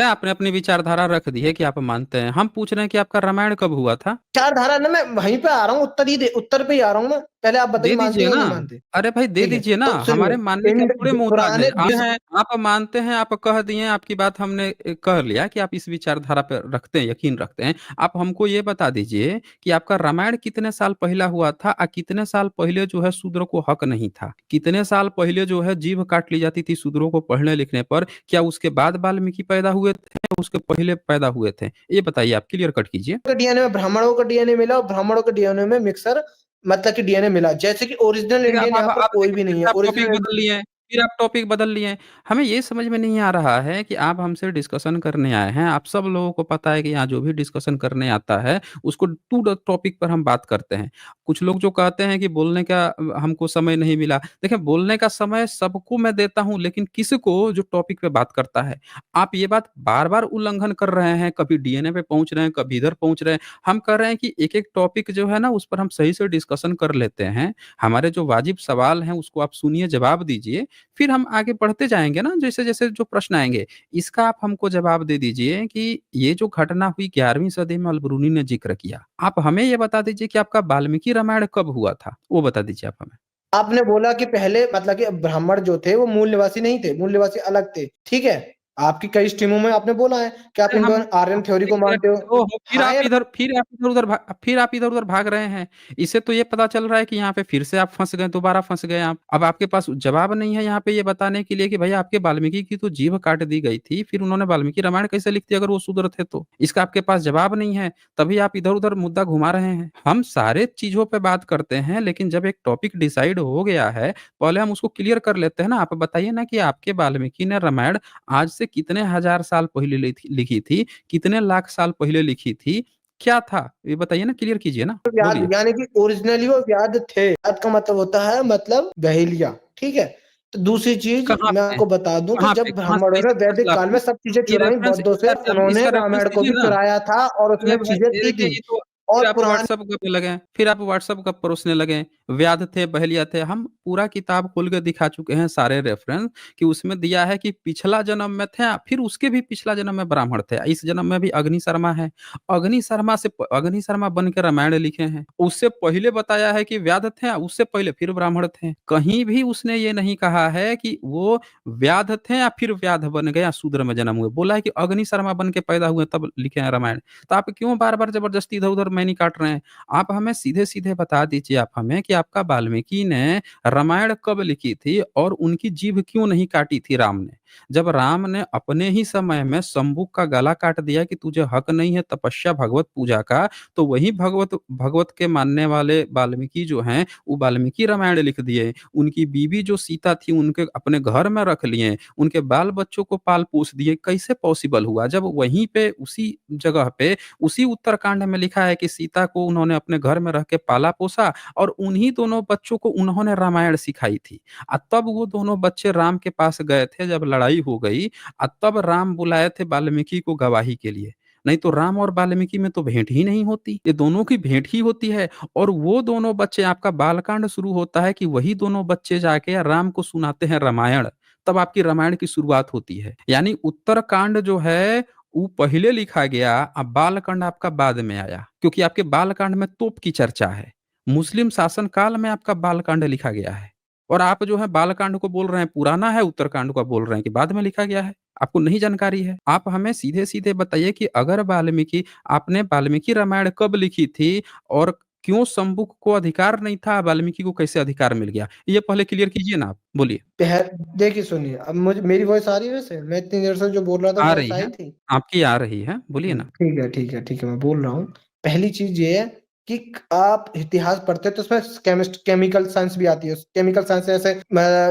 आपने अपनी विचारधारा रख दी है कि आप मानते हैं। हम पूछ रहे हैं कि आपका रामायण कब हुआ था? चार धारा ना, मैं वहीं पे आ रहा हूँ, उत्तर पे ही आ रहा हूँ मैं। पहले आप बताइए दे मानते दीजिए हो या ना। नहीं मानते? अरे भाई दे ठीक है, दीजिए ना, तो हमारे सुनिए, मानने के थोड़े मोहताज पुराने हैं। आप मानते हैं, आप कह दिए, आपकी बात हमने कह लिया कि आप इस विचारधारा पे रखते हैं, यकीन रखते हैं। आप हमको ये बता दीजिए कि आपका रामायण कितने साल पहला हुआ था, और कितने साल पहले जो है शूद्र को हक नहीं था? कितने साल पहले जो है जीभ काट ली जाती थी शूद्रों को पढ़ने लिखने पर? क्या उसके बाद वाल्मीकि पैदा हुए थे, उसके पहले पैदा हुए थे? ये बताइए, आप क्लियर कट कीजिए। के डीएनए में ब्राह्मणों का डीएनए मिला और ब्राह्मणों के डीएनए में मिक्सर, मतलब कि डीएनए मिला, जैसे कि ओरिजिनल फिर इंडियन यहाँ पर आप कोई देखिए, भी नहीं है, ओरिजिनल। फिर आप टॉपिक बदल लिए। हमें ये समझ में नहीं आ रहा है कि आप हमसे डिस्कशन करने आए हैं। आप सब लोगों को पता है कि यहाँ जो भी डिस्कशन करने आता है, उसको टू द टॉपिक पर हम बात करते हैं। कुछ लोग जो कहते हैं कि बोलने का हमको समय नहीं मिला। देखिए, बोलने का समय सबको मैं देता हूँ, लेकिन किसको? जो टॉपिक पे बात करता है। आप ये बात बार-बार उल्लंघन कर रहे हैं, कभी डीएनए पे पहुँच रहे हैं, कभी इधर पहुँच रहे हैं। हम कह रहे हैं कि एक-एक टॉपिक जो है ना, उस पर हम सही से डिस्कशन कर लेते हैं। हमारे जो वाजिब सवाल हैं उसको आप सुनिए, जवाब दीजिए, फिर हम आगे बढ़ते जाएँगे ना, जैसे-जैसे जो प्रश्न आएँगे। इसका आप हमको जवाब दे दीजिए कि ये जो घटना हुई 11वीं सदी में अल-बरूनी ने ज़िक्र किया। आप हमें ये बता दीजिए कि आपका वाल्मीकि रामायण कब हुआ था? वो बता दीजिए आप हमें। आपने बोला कि पहले मतलब कि ब्राह्मण जो थे वो मूल निवासी नहीं थे, मूल निवासी अलग थे, ठीक है। आपकी कई स्ट्रीमों में आपने बोला है कि आप अरे इंडो हम आर्यन थ्योरी को देखिए, मानते हो। ओहो! हाँ या फिर आप इधर-उधर भाग रहे हैं। इससे तो ये पता चल रहा है कि यहाँ पे फिर से आप फँस गए, दोबारा फँस गए आप। अब आपके पास जवाब नहीं है यहाँ पे ये बताने के लिए कि भैया आपके वाल्मीकि की तो जीभ काट दी गई थी, फिर उन्होंने वाल्मीकि रामायण कैसे लिख दिया अगर वो शूद्र थे तो? इसका आपके पास जवाब नहीं है, तभी आप इधर-उधर मुद्दा घुमा रहे हैं। हम सारे चीज़ों पे बात करते हैं, लेकिन जब एक टॉपिक डिसाइड हो गया है, पहले हम उसको क्लियर कर लेते हैं ना। आप बताइए ना कि आपके वाल्मीकि ने रामायण आज से कितने हज़ार साल पहले लिखी थी? कितने लाख साल पहले लिखी थी? क्या था? ये बताइए ना, क्लियर कीजिए ना, व्याध, बोलिए। यानी कि ओरिजिनली वो व्याध थे। व्याध का मतलब होता है मतलब बहेलिया, ठीक है। तो दूसरी चीज कहाँ मैं पे? आपको बता दूं कि जब कहाँ से ब्राह्मणों ने रेफरेंस वैदिक ला काल रहे में हैं? सब चीजें ये चुराई रेफरेंस बौद्धों से, उन्होंने इसका रेफरेंस रामायण को भी दीजिए ना। चुराया था और अरे उसमें भाई, चीजें ये दी देखिए, थी। ये तो और फिर आप पुराने व्हाट्सएप गप्पे लगे, फिर आप व्हाट्सएप गप परोसने लगे। व्याध थे, बहेलिया थे। हम पूरा किताब खोल के दिखा चुके हैं सारे रेफरेंस, कि उसमें दिया है कि पिछला जन्म में थे, फिर उसके भी पिछला जन्म में ब्राह्मण थे। इस जन्म में भी अग्नि शर्मा है। अग्नि शर्मा बन के रामायण लिखे हैं। उससे पहले बताया है कि व्याध थे, उससे पहले फिर ब्राह्मण थे। कहीं भी उसने ये नहीं कहा है कि वो व्याध थे या फिर व्याध बन गए या शूद्र में जन्म हुए। बोला है कि अग्नि शर्मा बन के पैदा हुए तब लिखे हैं रामायण। तो आप क्यों बार-बार ज़बरदस्ती इधर-उधर मैनी काट रहे हैं? आप हमें सीधे-सीधे बता दीजिए आप हमें कि आपका वाल्मीकि ने रामायण कब लिखी थी और उनकी जीभ क्यों नहीं काटी थी राम ने? जब राम ने अपने ही समय में शंभू का गला काट दिया कि तुझे हक नहीं है तपस्या भगवत पूजा का, तो वही भगवत भगवत के मानने वाले वाल्मीकि जो हैं, वो वाल्मीकि रामायण लिख दिए। उनकी बीवी जो सीता थी, उनके अपने घर में रख लिए, उनके बाल-बच्चों को पाल-पोस दिए। कैसे पॉसिबल हुआ? जब वहीं पे उसी जगह पे उसी उत्तरकांड में लिखा है कि सीता को उन्होंने अपने घर में रह के पाला-पोसा और उन्हीं दोनों बच्चों को उन्होंने रामायण सिखाई थी। तब वो दोनों बच्चे राम के पास गए थे जब लड़ाई हो गई, तब राम बुलाए थे वाल्मीकि को गवाही के लिए। नहीं तो राम और वाल्मीकि में तो भेंट ही नहीं होती। ये दोनों की भेंट ही होती है, और वो दोनों बच्चे, आपका बालकांड शुरू होता है कि वही दोनों बच्चे जाके राम को सुनाते हैं रामायण। तब आपकी रामायण की शुरुआत होती है। यानी उत्तरकांड जो है वो पहले लिखा गया, अब बालकांड आपका बाद में आया, क्योंकि आपके बालकांड में तोप की चर्चा है। मुस्लिम शासन काल में आपका बालकांड लिखा गया है, और आप जो है बालकांड को बोल रहे हैं पुराना है, उत्तरकांड को बोल रहे हैं कि बाद में लिखा गया है। आपको नहीं जानकारी है। आप हमें सीधे-सीधे बताइए कि अगर वाल्मीकि आपने वाल्मीकि रामायण कब लिखी थी और क्यों शंभू को अधिकार नहीं था, वाल्मीकि को कैसे अधिकार मिल गया? ये पहले क्लियर कीजिए ना आप, बोलिए। देखिए सुनिए, अब मुझे मेरी वॉइस आ रही है वैसे? मैं इतनी देर से जो बोल रहा था आ वॉइस रही आई है, थी? आपकी आ रही है, बोलिए ना। ठीक है, ठीक है, ठीक है, मैं बोल रहा हूँ। पहली चीज़ ये है कि आप इतिहास पढ़ते हैं तो उसमें केमिकल साइंस भी आती है। केमिकल साइंस जैसे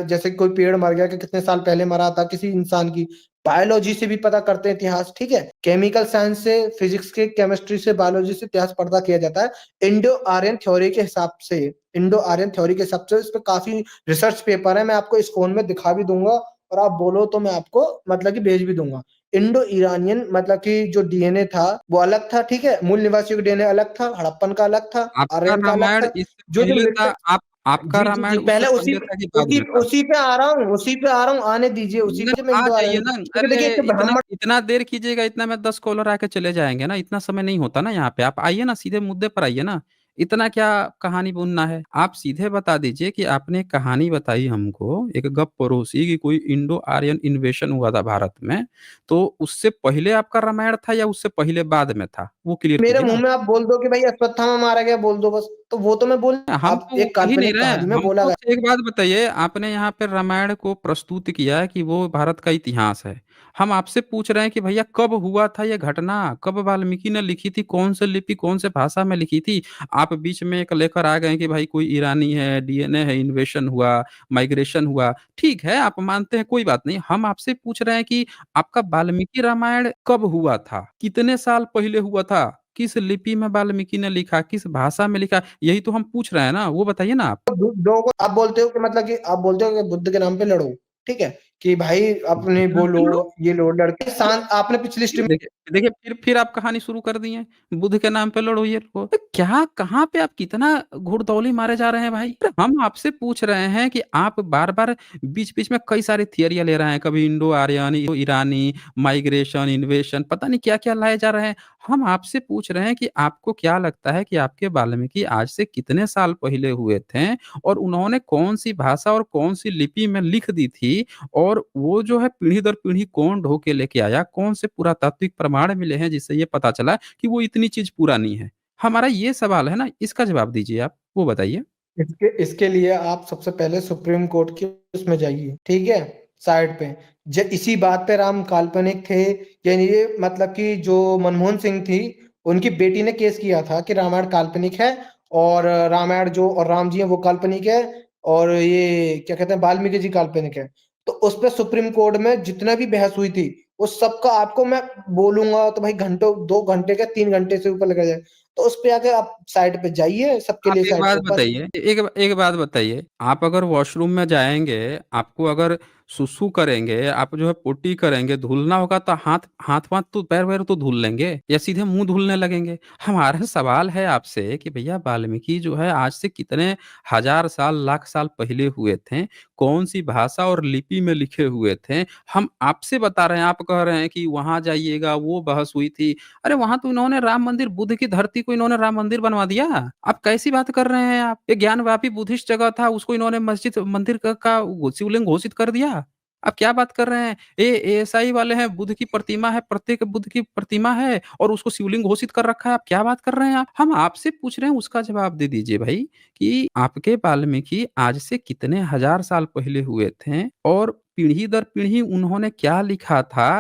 जैसे कोई पेड़ मर गया कि कितने साल पहले मरा था किसी इंसान की, बायोलॉजी से भी पता करते हैं इतिहास, ठीक है। केमिकल साइंस से, फिजिक्स के, केमिस्ट्री से, बायोलॉजी से इतिहास पता किया जाता है। इंडो आर्यन थ्योरी के हिसाब से, इंडो आर्यन थ्योरी के हिसाब से इस पे काफी रिसर्च पेपर है, मैं आपको इस फोन में दिखा भी दूंगा, और आप बोलो तो मैं आपको मतलब कि भेज भी दूंगा। इंडो ईरानियन मतलब कि जो डीएनए था वो अलग था, ठीक है। मूल निवासियों का डीएनए अलग था, हड़प्पन का अलग था, आपका आर्यन का अलग रामायण था। इससे जो जो पहले था, मृतक, आप आपका जी जी जी, रामायण उससे पहले पहले था कि बाद में था? उसी पे आ रहा हूँ, उसी पे आ रहा हूँ, आने दीजिए, उसी ना पे मैं आ इंडो जाइए आर्यन, ना। क्योंकि अरे देखिए एक तो इतना ब्राह्मण, इतना देर कीजिएगा, इतना में 10 कॉलर आके चले जाएंगे ना, इतना समय नहीं होता ना यहाँ पे। आप आइए ना, सीधे मुद्दे पर आइए ना। इतना क्या कहानी बुनना है? आप सीधे बता दीजिए कि आपने एक कहानी बताई हमको, एक गप परोसी कि कोई इंडो आर्यन इन्वेशन हुआ था भारत में, तो उससे पहले आपका रामायण था या उससे पहले बाद में था? वो क्लियर मेरे कीजिए मुंह ना। में आप बोल दो कि भाई अश्वत्थामा मारा गया, बोल दो बस, तो वो तो मैं बोल, हम आप तो एक कह ही नहीं काल्पनिक रहे हैं। कहानी में हम बोला तो गया। एक बात बताइए, आपने यहाँ पे रामायण को प्रस्तुत किया कि वो भारत का इतिहास है। हम आपसे पूछ रहे हैं कि भैया कब हुआ था ये घटना, कब वाल्मीकि ने लिखी थी, कौन से लिपि कौन से भाषा में लिखी थी? आप बीच में एक लेकर आ गए कि भाई कोई ईरानी है, डीएनए है, इन्वेशन हुआ, माइग्रेशन हुआ। ठीक है, आप मानते हैं, कोई बात नहीं। हम आपसे पूछ रहे हैं कि आपका वाल्मीकि रामायण कब हुआ था, कितने साल पहले हुआ था, किस लिपि में वाल्मीकि ने लिखा, किस भाषा में लिखा? यही तो हम पूछ रहे हैं ना, वो बताइए ना आप। दो को आप बोलते हो कि मतलब कि आप बोलते हो कि बुद्ध के नाम पे लड़ो, ठीक है, कि भाई अपने कितना बोलो, किलो? ये लो लड़के शांत, आपने पिछली स्ट्रीम, देखिए देखिए, फिर आप कहानी शुरू कर दिए। बुद्ध के नाम पे लड़ो, ये लो। तो क्या, कहाँ पे आप कितना घुड़दौली मारे जा रहे हैं भाई? अरे हम आपसे पूछ रहे हैं कि आप बार बार बीच बीच में कई सारी थियरियां ले रहे हैं, कभी इंडो आर्यन, ईरानी, माइग्रेशन, इन्वेशन, पता नहीं क्या क्या लाए जा रहे हैं। हम आपसे पूछ रहे हैं कि आपको क्या लगता है कि आपके वाल्मीकि आज से कितने साल पहले हुए थे, और उन्होंने कौन सी भाषा और कौन सी लिपि में लिख दी थी, और वो जो है पीढ़ी दर पीढ़ी कौन ढो के लेके आया, कौन से पुरातात्विक प्रमाण मिले हैं जिससे ये पता चला कि वो इतनी चीज पुरानी है? हमारा ये सवाल है ना, इसका जवाब दीजिए आप, वो बताइए। इसके इसके लिए आप सबसे पहले सुप्रीम कोर्ट की उसमें जाइए, ठीक है, साइड पे। इसी बात पे राम काल्पनिक थे, यानी ये मतलब कि जो मनमोहन सिंह थी, उनकी बेटी ने केस किया था कि रामायण काल्पनिक है, और रामायण जो और राम जी है वो काल्पनिक है, और ये क्या कहते हैं वाल्मीकि जी काल्पनिक है। तो उस पे सुप्रीम कोर्ट में जितना भी बहस हुई थी, उस सबका आपको मैं बोलूंगा तो भाई घंटों, 2 घंटे का 3 घंटे से ऊपर लग जाए। तो उस पे आके आप साइड पे जाइए, सबके आप लिए एक साइड बात ओपन। बताइए, एक एक बात बताइए, आप अगर वॉशरूम में जाएंगे, आपको अगर सुसु करेंगे, आप जो है पोटी करेंगे, धुलना होगा तो हाथ हाथ पाथ तो, पैर वैर तो धुल लेंगे या सीधे मुंह धुलने लगेंगे? हमारा सवाल है आपसे कि भैया वाल्मीकि जो है आज से कितने हजार साल, लाख साल पहले हुए थे, कौन सी भाषा और लिपि में लिखे हुए थे? हम आपसे बता रहे हैं, आप कह रहे हैं कि वहां जाइएगा, वो बहस हुई थी। अरे वहां तो इन्होंने राम मंदिर, बुद्ध की धरती को इन्होंने राम मंदिर बनवा दिया। आप कैसी बात कर रहे हैं? आप, ये ज्ञानवापी बुद्धिस्ट जगह था, उसको इन्होंने मस्जिद मंदिर का शिवलिंग घोषित कर दिया। आप क्या बात कर रहे हैं? ये ईसाई वाले हैं, बुद्ध की प्रतिमा है, प्रत्येक बुद्ध की प्रतिमा है, और उसको शिवलिंग घोषित कर रखा है। आप क्या बात कर रहे हैं? आप, हम आपसे पूछ रहे हैं, उसका जवाब दे दीजिए भाई, कि आपके वाल्मीकि आज से कितने हजार साल पहले हुए थे, और पीढ़ी दर पीढ़ी उन्होंने क्या लिखा था,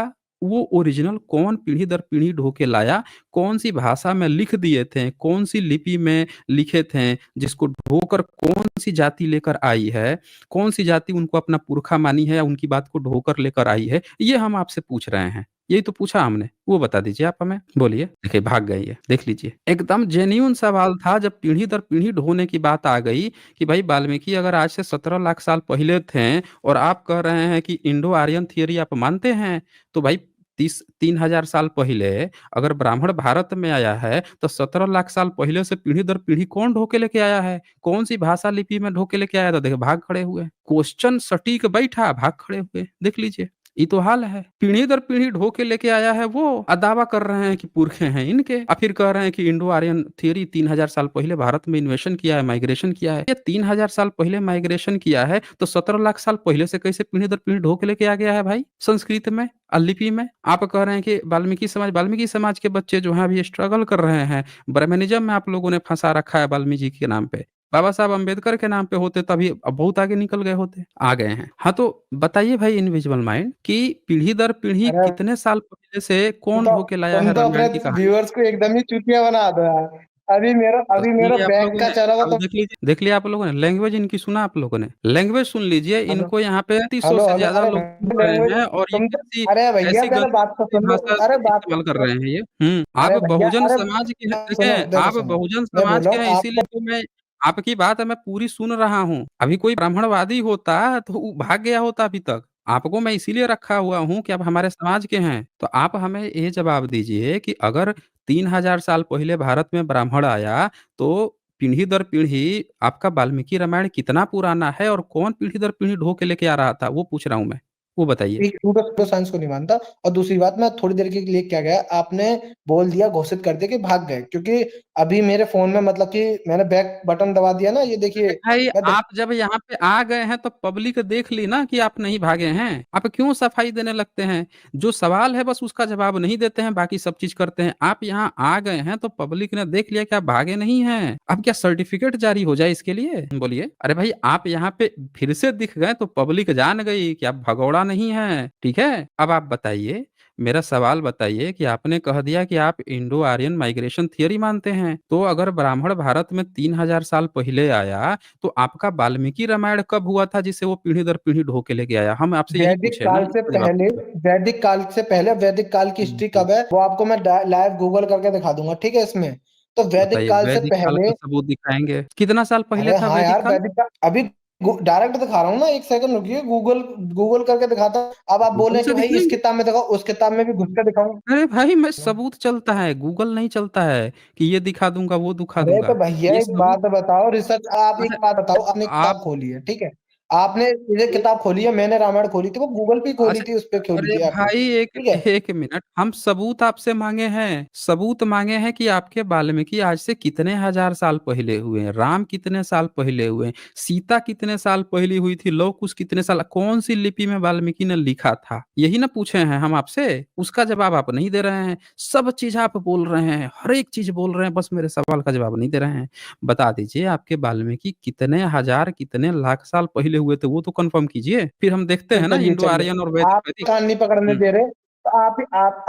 वो ओरिजिनल कौन पीढ़ी दर पीढ़ी ढो के लाया, कौन सी भाषा में लिख दिए थे, कौन सी लिपि में लिखे थे, जिसको ढोकर कौन सी जाति लेकर आई है, कौन सी जाति उनको अपना पुरखा मानी है या उनकी बात को ढोकर लेकर आई है, ये हम आपसे पूछ रहे हैं। यही तो पूछा हमने, वो बता दीजिए आप हमें, बोलिए। देखिए भाग गई है, देख लीजिए, एकदम जेन्युइन सवाल था। जब पीढ़ी दर पीढ़ी ढोने की बात आ गई कि भाई वाल्मीकि अगर आज से 17 लाख साल पहले थे, और आप कह रहे हैं कि इंडो आर्यन थियरी आप मानते हैं, तो भाई 3,000 साल पहले अगर ब्राह्मण भारत में आया है, तो 17 लाख साल पहले से पीढ़ी दर पीढ़ी कौन ढोके लेके आया है, कौन सी भाषा लिपि में ढोके लेके आया था? देखिए भाग खड़े हुए, क्वेश्चन सटीक बैठा, भाग खड़े हुए, देख लीजिए। ये तो हाल है, पीढ़ी दर पीढ़ी ढोके लेके आया है वो, और दावा कर रहे हैं कि पुरखे हैं इनके, और फिर कह रहे हैं कि इंडो आर्यन थियरी 3,000 साल पहले भारत में इन्वेशन किया है, माइग्रेशन किया है। ये 3,000 साल पहले माइग्रेशन किया है, तो 17 लाख साल पहले से कैसे पीढ़ी दर पीढ़ी ढोके लेके आ गया है भाई, संस्कृत में, लिपि में? आप कह रहे हैं कि वाल्मीकि समाज के बच्चे जो हैं अभी स्ट्रगल कर रहे हैं, ब्राह्मणिज्म में आप लोगों ने फंसा रखा है वाल्मीकि के नाम पे। बाबा साहब अम्बेडकर के नाम पे होते तभी अब बहुत आगे निकल गए होते, आ गए हैं। हाँ तो बताइए भाई इनविजिबल माइंड, कि पीढ़ी दर पीढ़ी अरे कितने साल पहले से तुम कौन तो ढो के लाया तुम है तो अपने रामायण की कहानी? व्यूअर्स को एकदम ही चूतिया बना दो यार। तो अभी सुन मेरा लिया आप बैग लोगों का ने, चल रहा था अब तो देख लिया आप लोगों ने, लैंग्वेज इनकी सुना आप लोगों ने, लैंग्वेज सुन लीजिए, हेलो इनको यहाँ पे 300 हेलो से हेलो ज़्यादा अरे लोग सुन रहे लैंग्वेज हैं और ये तुम तो कैसी अरे भैया कैसी पहले गंदी बात तो गंदी सुन लो भाषा अरे बात इस्तेमाल कर रहे हैं ये। आप अरे भैया बहुजन अरे समाज के हैं, सुनो देखें देखो आप सुनो बहुजन मैं समाज बोल रहा के हूँ हैं, आपको इसीलिए तो मैं आपकी बात मैं पूरी सुन रहा हूँ। अभी कोई ब्राह्मणवादी होता तो वो भाग गया होता अभी तक। आपको मैं इसीलिए रखा हुआ हूँ कि आप हमारे समाज के हैं। तो आप हमें ये जवाब दीजिए कि अगर 3000 साल पहले भारत में ब्राह्मण आया, तो पीढ़ी दर पीढ़ी आपका वाल्मीकि रामायण कितना पुराना है और कौन पीढ़ी दर पीढ़ी ढो के लेके आ रहा था? वो पूछ रहा हूँ मैं। वो बताइए। एक सूडो साइंस को नहीं मानता। और दूसरी बात मैं थोड़ी देर के लिए क्या गया आपने बोल दिया घोषित कर दिया कि भाग गए क्योंकि अभी मेरे फोन में मतलब कि मैंने बैक बटन दबा दिया ना ये अरे देखिए भाई, मैं आप जब यहाँ पे आ गए हैं तो पब्लिक देख ली ना कि आप नहीं भागे हैं। आप क्यों सफाई देने लगते हैं? जो सवाल है बस उसका जवाब नहीं देते हैं, बाकी सब चीज करते हैं। आप यहाँ आ गए हैं तो पब्लिक ने देख लिया कि आप भागे नहीं हैं। अब क्या सर्टिफिकेट जारी हो जाए इसके लिए? बोलिए। अरे भाई, आप यहाँ पे फिर से दिख गए तो पब्लिक जान गई कि आप भगौड़ा नहीं है। ठीक है, अब आप बताइए, मेरा सवाल बताइए कि आपने कह दिया कि आप इंडो आर्यन माइग्रेशन थियरी मानते हैं, तो अगर ब्राह्मण भारत में 3000 साल पहले आया, तो आपका वाल्मीकि रामायण कब हुआ था जिसे वो पीढ़ी दर पीढ़ी ढो के लेके आया? हम आपसे यही वैदिक पूछे ना, काल से इसका जवाब पहले दीजिए। वैदिक काल की हिस्ट्री जी, कब है वो आपको मैं लाइव गूगल करके दिखा दूंगा ठीक है इसमें। तो वैदिक बताइए, काल से वैदिक काल पहले का सबूत दिखाएंगे। कितना साल पहले अरे था हाँ वैदिक यार काल? वैदिक काल अभी डायरेक्ट दिखा रहा हूँ ना एक सेकंड रुकिए गूगल गूगल करके दिखाता हूँ। अब आप गूगल बोले कि से भाई इस दिखाएंगे? किताब में दिखाओ उस किताब में भी घुस के दिखाऊं। अरे भाई, मैं सबूत चलता है, गूगल नहीं चलता है कि ये दिखा दूंगा वो दिखा अरे तो दूंगा। भैया ये एक सबूत। बात बताओ रिसर्च आप एक अरे बात बताओ आपने आप किताब खोली है ठीक है। आपने ये किताब खोली है मैंने रामायण खोली थी वो गूगल पे खोली अच्छा, थी उस पे खोली अरे थी आपने भाई, एक ठीक है। एक मिनट, हम सबूत आपसे मांगे हैं, सबूत मांगे हैं कि आपके वाल्मीकि आज से कितने हजार साल पहले हुए हैं, राम कितने साल पहले हुए हैं, सीता कितने साल पहले हुई थी, लव कुश कितने साल, कौन सी लिपि में वाल्मीकि ने लिखा था, यही ना पूछे हैं हम आपसे। उसका जवाब आप नहीं दे रहे हैं। सब चीज आप बोल रहे हैं, हर एक चीज बोल रहे हैं, बस मेरे सवाल का जवाब नहीं दे रहे हैं। बता दीजिए, आपके वाल्मीकि कितने हजार कितने लाख साल पहले हुए थे, वो तो कंफर्म कीजिए, फिर हम देखते हैं ना चलिए इंडो चलिए आर्यन और वैदिक आप वैदिक। कान नहीं पकड़ने हम्म। दे रहे तो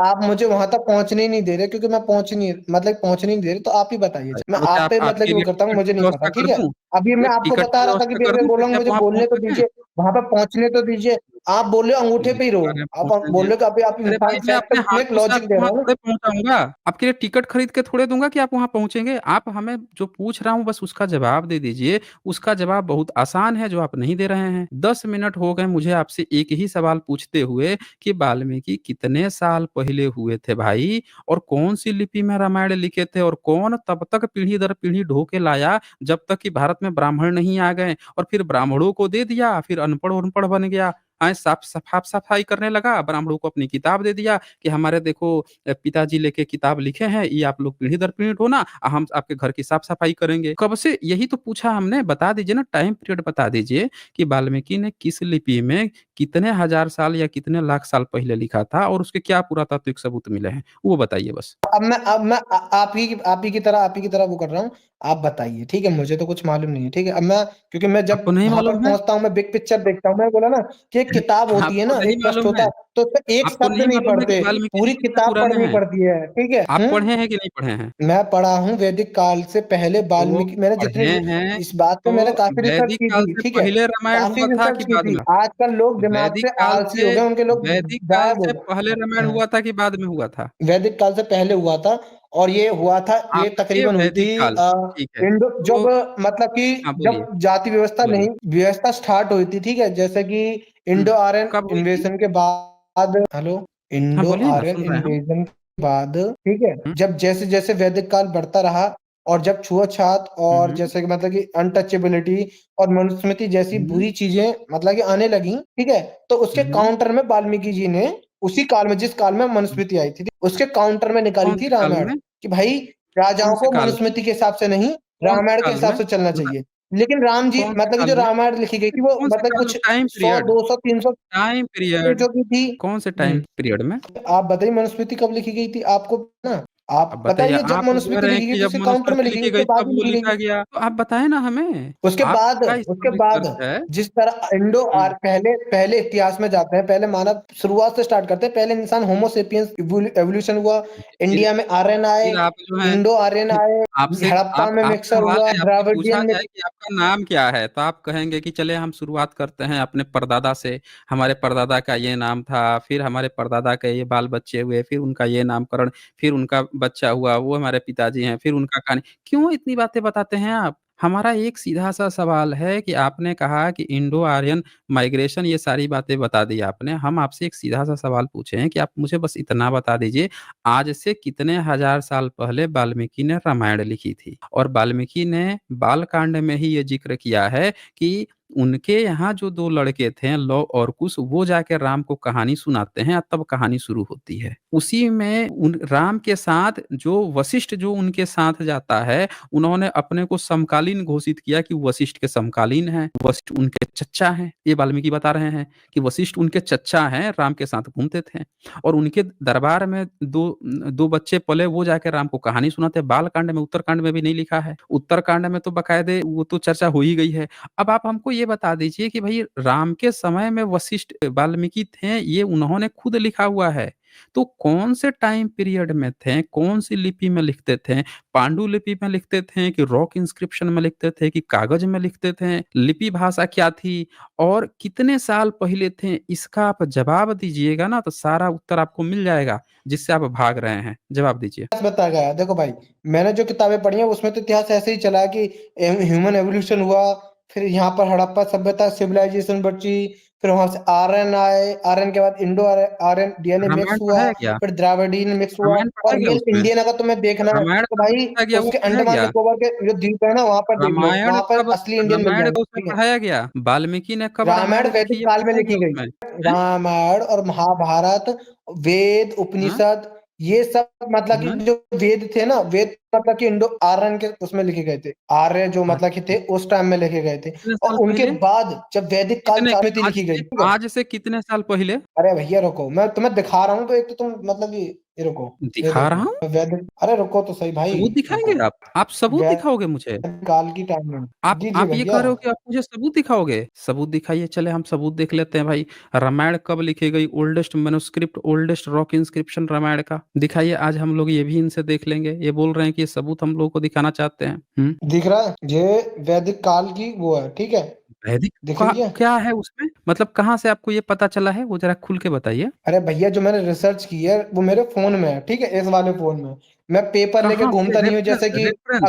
आप मुझे वहां तक पहुंचने ही नहीं दे रहे क्योंकि मैं पहुंच नहीं मतलब पहुंचने नहीं दे रहे तो आप ही बताइए मैं तो क्या आप आप पे मतलब कि आपके वो लिए करता हूँ टिकट मुझे की नहीं पता व्यवस्था कर ठीक है। दूं? अभी मैं आपको टिकट बता की रहा था कि व्यवस्था कर फिर दूं बोल रहा ताकि हूँ आप मुझे वहां बोलने पहुंच तो सकें? दीजिए वहां पे पहुंचने तो दीजिए। आप बोल रहे हो अंगूठे पे ही रहो। अरे आप पहुंचने बोल दिए। रहे हो कि अभी आप अरे भाई, इंसान मैं फैक्ट अपने मैं एक हाथों से लॉजिक आपको दे वहां रहा हूँ थोड़े पहुंचाऊंगा, आपके लिए टिकट खरीद के थोड़े दूंगा कि आप वहां पहुंचेंगे। आप हमें जो पूछ रहा हूँ बस उसका जवाब दे दीजिए। उसका जवाब बहुत आसान है जो आप नहीं दे रहे हैं। 10 मिनट हो गए मुझे आपसे एक ही सवाल पूछते हुए कि वाल्मीकि कितने साल पहले हुए थे भाई, और कौन सी लिपि में रामायण लिखे थे, और कौन तब तक पीढ़ी दर पीढ़ी ढो के लाया जब तक कि भारत में ब्राह्मण नहीं आ गए, और फिर ब्राह्मणों को दे दिया, फिर अनपढ़ अनपढ़ बन गया। आए साफ सफाई करने लगा, ब्राह्मणों को अपनी किताब दे दिया कि हमारे देखो पिताजी लेके किताब लिखे हैं, ये आप लोग पीढ़ी दर पीढ़ी ढोना, हम आपके घर की साफ सफाई करेंगे। कब से यही तो पूछा हमने, बता दीजिए ना, टाइम पीरियड बता दीजिए कि वाल्मीकि ने किस लिपि में कितने हजार साल या कितने लाख साल पहले लिखा था और उसके क्या पुरातात्विक सबूत मिले हैं, वो बताइए बस। आप ही की तरह वो कर रहा हूँ। आप बताइए ठीक है मुझे तो कुछ मालूम नहीं है ठीक है। अब मैं क्योंकि मैं जब आपको नहीं वहां पर मालूम है? पहुंचता हूँ मैं बिग पिक्चर देखता हूँ मैं बोला ना कि एक किताब होती है आपको ना नहीं एक ट्रस्ट मालूम होता है? है तो उसमें एक आपको शब्द नहीं नहीं मालूम है कि पढ़ते वाल्मीकि जी पूरी कितने किताब पुराने पढ़नी हैं? पड़ती है ठीक है। आप पढ़े हैं कि नहीं पढ़े हैं? मैं पढ़ा हूँ वैदिक काल से पहले तो वाल्मीकि मैंने जितनी पढ़े हैं, इस बात पे तो मैंने काफी रिसर्च वैदिक की काल थी से ठीक है। पहले रामायण काफी हुआ था रिसर्च कि की बाद थी में? आजकल लोग दिमाग वैदिक से काल आलसी से हो गए उनके लोग वैदिक काल गायब हो से पहले रामायण गए। हुआ था कि बाद में हुआ था? वैदिक काल से पहले हुआ था और ये हुआ था ये आपके तकरीबन हुई थी वैदिक काल, ठीक है। इंडो तो जब मतलब कि हाँ, जब बोलिए, जाति व्यवस्था बोलिए। नहीं व्यवस्था स्टार्ट हुई थी ठीक है जैसे कि हुँ, इंडो आर्यन कब हुई थी? इन्वेजन के बाद हेलो हाँ, इंडो बोलिए ना, आर्यन सुन रहे हैं हम। इन्वेजन के बाद ठीक है हुँ, जब जैसे जैसे वैदिक काल बढ़ता रहा और जब छुआछात हुँ, और हुँ, जैसे कि मतलब कि अनटचेबिलिटी और मनुस्मृति जैसी हुँ, बुरी चीजें मतलब कि आने लगी ठीक है। तो उसके हुँ, काउंटर में वाल्मीकि जी ने उसी काल में जिस काल में हुँ। मनुस्मृति आई थी उसके काउंटर में निकाली कौन थी से काल रामायण में? कि भाई कौन राजाओं से को काल में? मनुस्मृति के हिसाब से नहीं कौन से रामायण के काल हिसाब में? से चलना बता, चाहिए। लेकिन राम जी कौन से मतलब कि काल जो में? रामायण लिखी गई थी वो कौन से मतलब काल में? कुछ टाइम सौ पीरियड, दो सौ तीन सौ टाइम पीरियड, पेजों की थी। कौन से टाइम पीरियड में? आप बताइए मनुस्मृति कब लिखी गई थी आपको ना आप अब पता है बताइए, ये जब आप कह मनुस्मृति रहे हैं लिखी गई कि तो जब इसके काउंटर में मनुस्मृति लिखी गई, लिखी उसके गई बाद तब भी वो लिखी गई। लिखा गया। तो आप बताएँ ना हमें, उसके बाद आपका इस पर बाद रिसर्च है। जिस तरह इंडो हुँ, आर पहले पहले इतिहास में जाते हैं, पहले मानव शुरुआत से स्टार्ट करते हैं, पहले इंसान होमो सेपियंस एवोल्यूशन हुआ, फिर इंडिया में आर्यन आए, फिर आप जो है, इंडो आर्यन फिर आए, आपसे हड़प्पा आप में आपसे मिक्सर सवाल हुआ, है, आपसे पूछा द्राविडियन गया है कि आपका नाम क्या है? तो आप कहेंगे कि चलिए हम शुरुआत करते हैं अपने परदादा से, हमारे परदादा का ये नाम था, फिर हमारे परदादा के ये बाल-बच्चे हुए, फिर उनका ये नामकरण, फिर उनका बच्चा हुआ, वो हमारे पिताजी हैं, फिर उनका कहानी क्यों इतनी बातें बताते हैं आप? हमारा एक सीधा-सा सवाल है कि आपने कहा कि इंडो आर्यन माइग्रेशन, ये सारी बातें बता दी आपने। हम आपसे एक सीधा-सा सवाल पूछे हैं कि आप मुझे बस इतना बता दीजिए, आज से कितने हज़ार साल पहले वाल्मीकि ने रामायण लिखी थी? और वाल्मीकि ने बालकांड में ही ये ज़िक्र किया है कि उनके यहाँ जो 2 लड़के थे लौ और कुश, वो जाके राम को कहानी सुनाते हैं, तब कहानी शुरू होती है। उसी में उन राम के साथ जो वशिष्ठ जो उनके साथ जाता है, उन्होंने अपने को समकालीन घोषित किया कि वशिष्ठ के समकालीन हैं, वशिष्ठ उनके चच्चा हैं। ये वाल्मीकि बता रहे हैं कि वशिष्ठ उनके चच्चा हैं, राम के साथ घूमते थे। और उनके दरबार में 2 बच्चे पले, वो जाके राम को कहानी सुनाते हैं। बालकांड में, उत्तरकांड में भी नहीं लिखा है। उत्तरकांड में तो बाकायदे वो तो चर्चा हो ही गई है। अब आप हमको ये बता दीजिए कि भई राम के समय में वशिष्ठ वाल्मीकि थे, ये उन्होंने खुद लिखा हुआ है। तो कौन से टाइम पीरियड में थे? कौन-सी लिपि में लिखते थे? पांडुलिपि में लिखते थे कि रॉक इंस्क्रिप्शन में लिखते थे कि कागज में लिखते थे? लिपि भाषा क्या थी? और कितने साल पहले थे? इसका आप जवाब दीजिएगा ना, तो सारा उत्तर आपको मिल जाएगा, जिससे आप भाग रहे हैं। जवाब दीजिए। इतिहास बताया गया है। देखो भाई, मैंने जो किताबें पढ़ी हैं उसमें तो इतिहास ऐसे ही चला है कि ह्यूमन एवोल्यूशन हुआ, फिर यहाँ पर हड़प्पा सभ्यता सिविलाइजेशन बची, फिर वहां से आर्यन आए, आर्यन के बाद Indo Aryan DNA mix Ramayana हुआ, पढ़ा है क्या? फिर द्राविडियन मिक्स हुआ, रामायण पढ़ा है और क्या रियल उसमें? इंडियन अगर तुम्हें देखना है रामायण तो कब भाई लिखा गया, वो उसके पढ़ाया अंडमान गया? निकोबार के जो द्वीप है ना, वहां पर देख लो, रामायण वहां पर कब असली इंडियन मिल रामायण जाएंगे, कब उसमें ठीक है। पढ़ाया गया? वाल्मीकि ने कब रामायण रामायण लिखी, वैदिक ये काल में पढ़ाया लिखी गया गई। उसमें? हैं? रामायण और महाभारत, वेद, हाँ, उपनिषद, ये सब मतलब कि हाँ। जो वेद थे ना, वेद मतलब कि इंडो आर्यन के उसमें लिखे गए थे। आर्य जो मतलब कि थे अच्छा, उस टाइम में लिखे गए थे। कितने और साल उनके पहले? बाद जब वैदिक काल कितने सामिति लिखी गई, ठीक है। आज से कितने साल पहले? अरे भैया रुको, मैं तुम्हें दिखा रहा हूँ तो एक तो तुम मतलब कि ये रुको, ये दिखा देखो रहा हूँ। वैदिक, अरे रुको तो सही भाई, सबूत रुको। दिखाएँगे आप? आप सबूत वैदिक दिखाओगे मुझे? काल की टाइम में आप जी जी आप ये भैया। कह रहे हो कि आप मुझे सबूत दिखाओगे? सबूत दिखाइए, चले हम सबूत देख लेते हैं भाई। रामायण कब लिखी गई? Oldest manuscript, oldest rock inscription Ramayana का। दिखाइए, आज हम लोग ये भी इनसे देख लेंगे। ये बोल रहे हैं कि ये सबूत हम लोगों को दिखाना चाहते हैं। हुँ। दिख रहा है ये वैदिक काल की वो है, ठीक है। वैदिक दिख का रही है। क्या है उसमें? मतलब कहाँ से आपको ये पता चला है? वो ज़रा खुल के बताइए। अरे भैया जो मैंने रिसर्च की है वो मेरे फोन में है, ठीक है, इस वाले फोन में। मैं पेपर लेके कहाँ पे? घूमता नहीं हूँ, जैसे कि रेफ़रेंस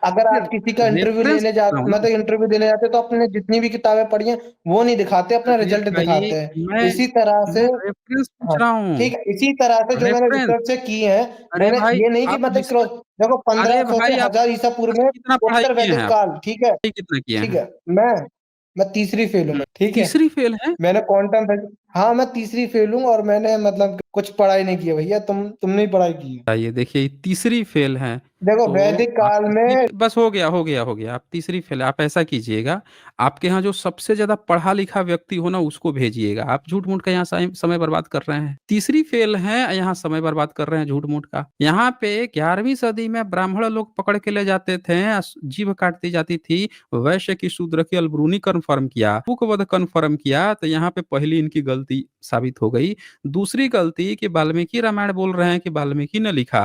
अगर आप किसी का इंटरव्यू रेफ़रेंस लेने जा पूछ रहा हूँ ना। मतलब इंटरव्यू देने जाते तो अपने जितनी भी किताबें पढ़ी हैं वो नहीं दिखाते, अपना अरे रिजल्ट भाई, दिखाते हैं। मैं इसी तरह से मैं रेफ़रेंस पूछ हाँ, रहा हूँ। ठीक है, इसी तरह से जो मैंने रेफ़रेंस। रिसर्च की है, अरे मैंने भाई, ये नहीं कि आप मतलब क्रॉस, रिसर्च देखो अरे 1500 से भाई, आप 1000 ईसा पूर्व में कितना पढ़ाई उत्तर किए हैं वैदिक आप? काल, ठीक है, पढ़ाई कितना किए ठीक हैं? है। मैं तीसरी फेल हूँ हुँ, मैं, ठीक है। तीसरी फ़ेल हैं? मैंने क्वांटम हाँ, मैं तीसरी फेल हूँ और मैंने मतलब कुछ पढ़ाई नहीं की है भैया, तुमने ही पढ़ाई की है। ये देखिए तीसरी फ़ेल हैं, देखो तो वैदिक आप काल तीसरी में बस हो गया, हो गया, हो गया। आप तीसरी फ़ेल आप ऐसा कीजिएगा, आपके यहाँ जो सबसे ज़्यादा पढ़ा-लिखा व्यक्ति हो ना, उसको भेजिएगा। आप झूठ-मूठ का यहाँ समय बर्बाद कर रहे हैं। तीसरी फ़ेल हैं, यहाँ समय बर्बाद कर रहे हैं झूठ-मूठ का। यहाँ पे 11वीं सदी में ब्राह्मण लोग पकड़ के ले जाते थे, जीभ काट दी जाती थी। वैश्य की शूद्र की अलबरूनी कन्फर्म किया, तुकवध कन्फर्म किया, तो यहाँ पे पहली इनकी गलती साबित हो गई। दूसरी गलती कि वाल्मीकि रामायण बोल रहे हैं कि वाल्मीकि ने लिखा,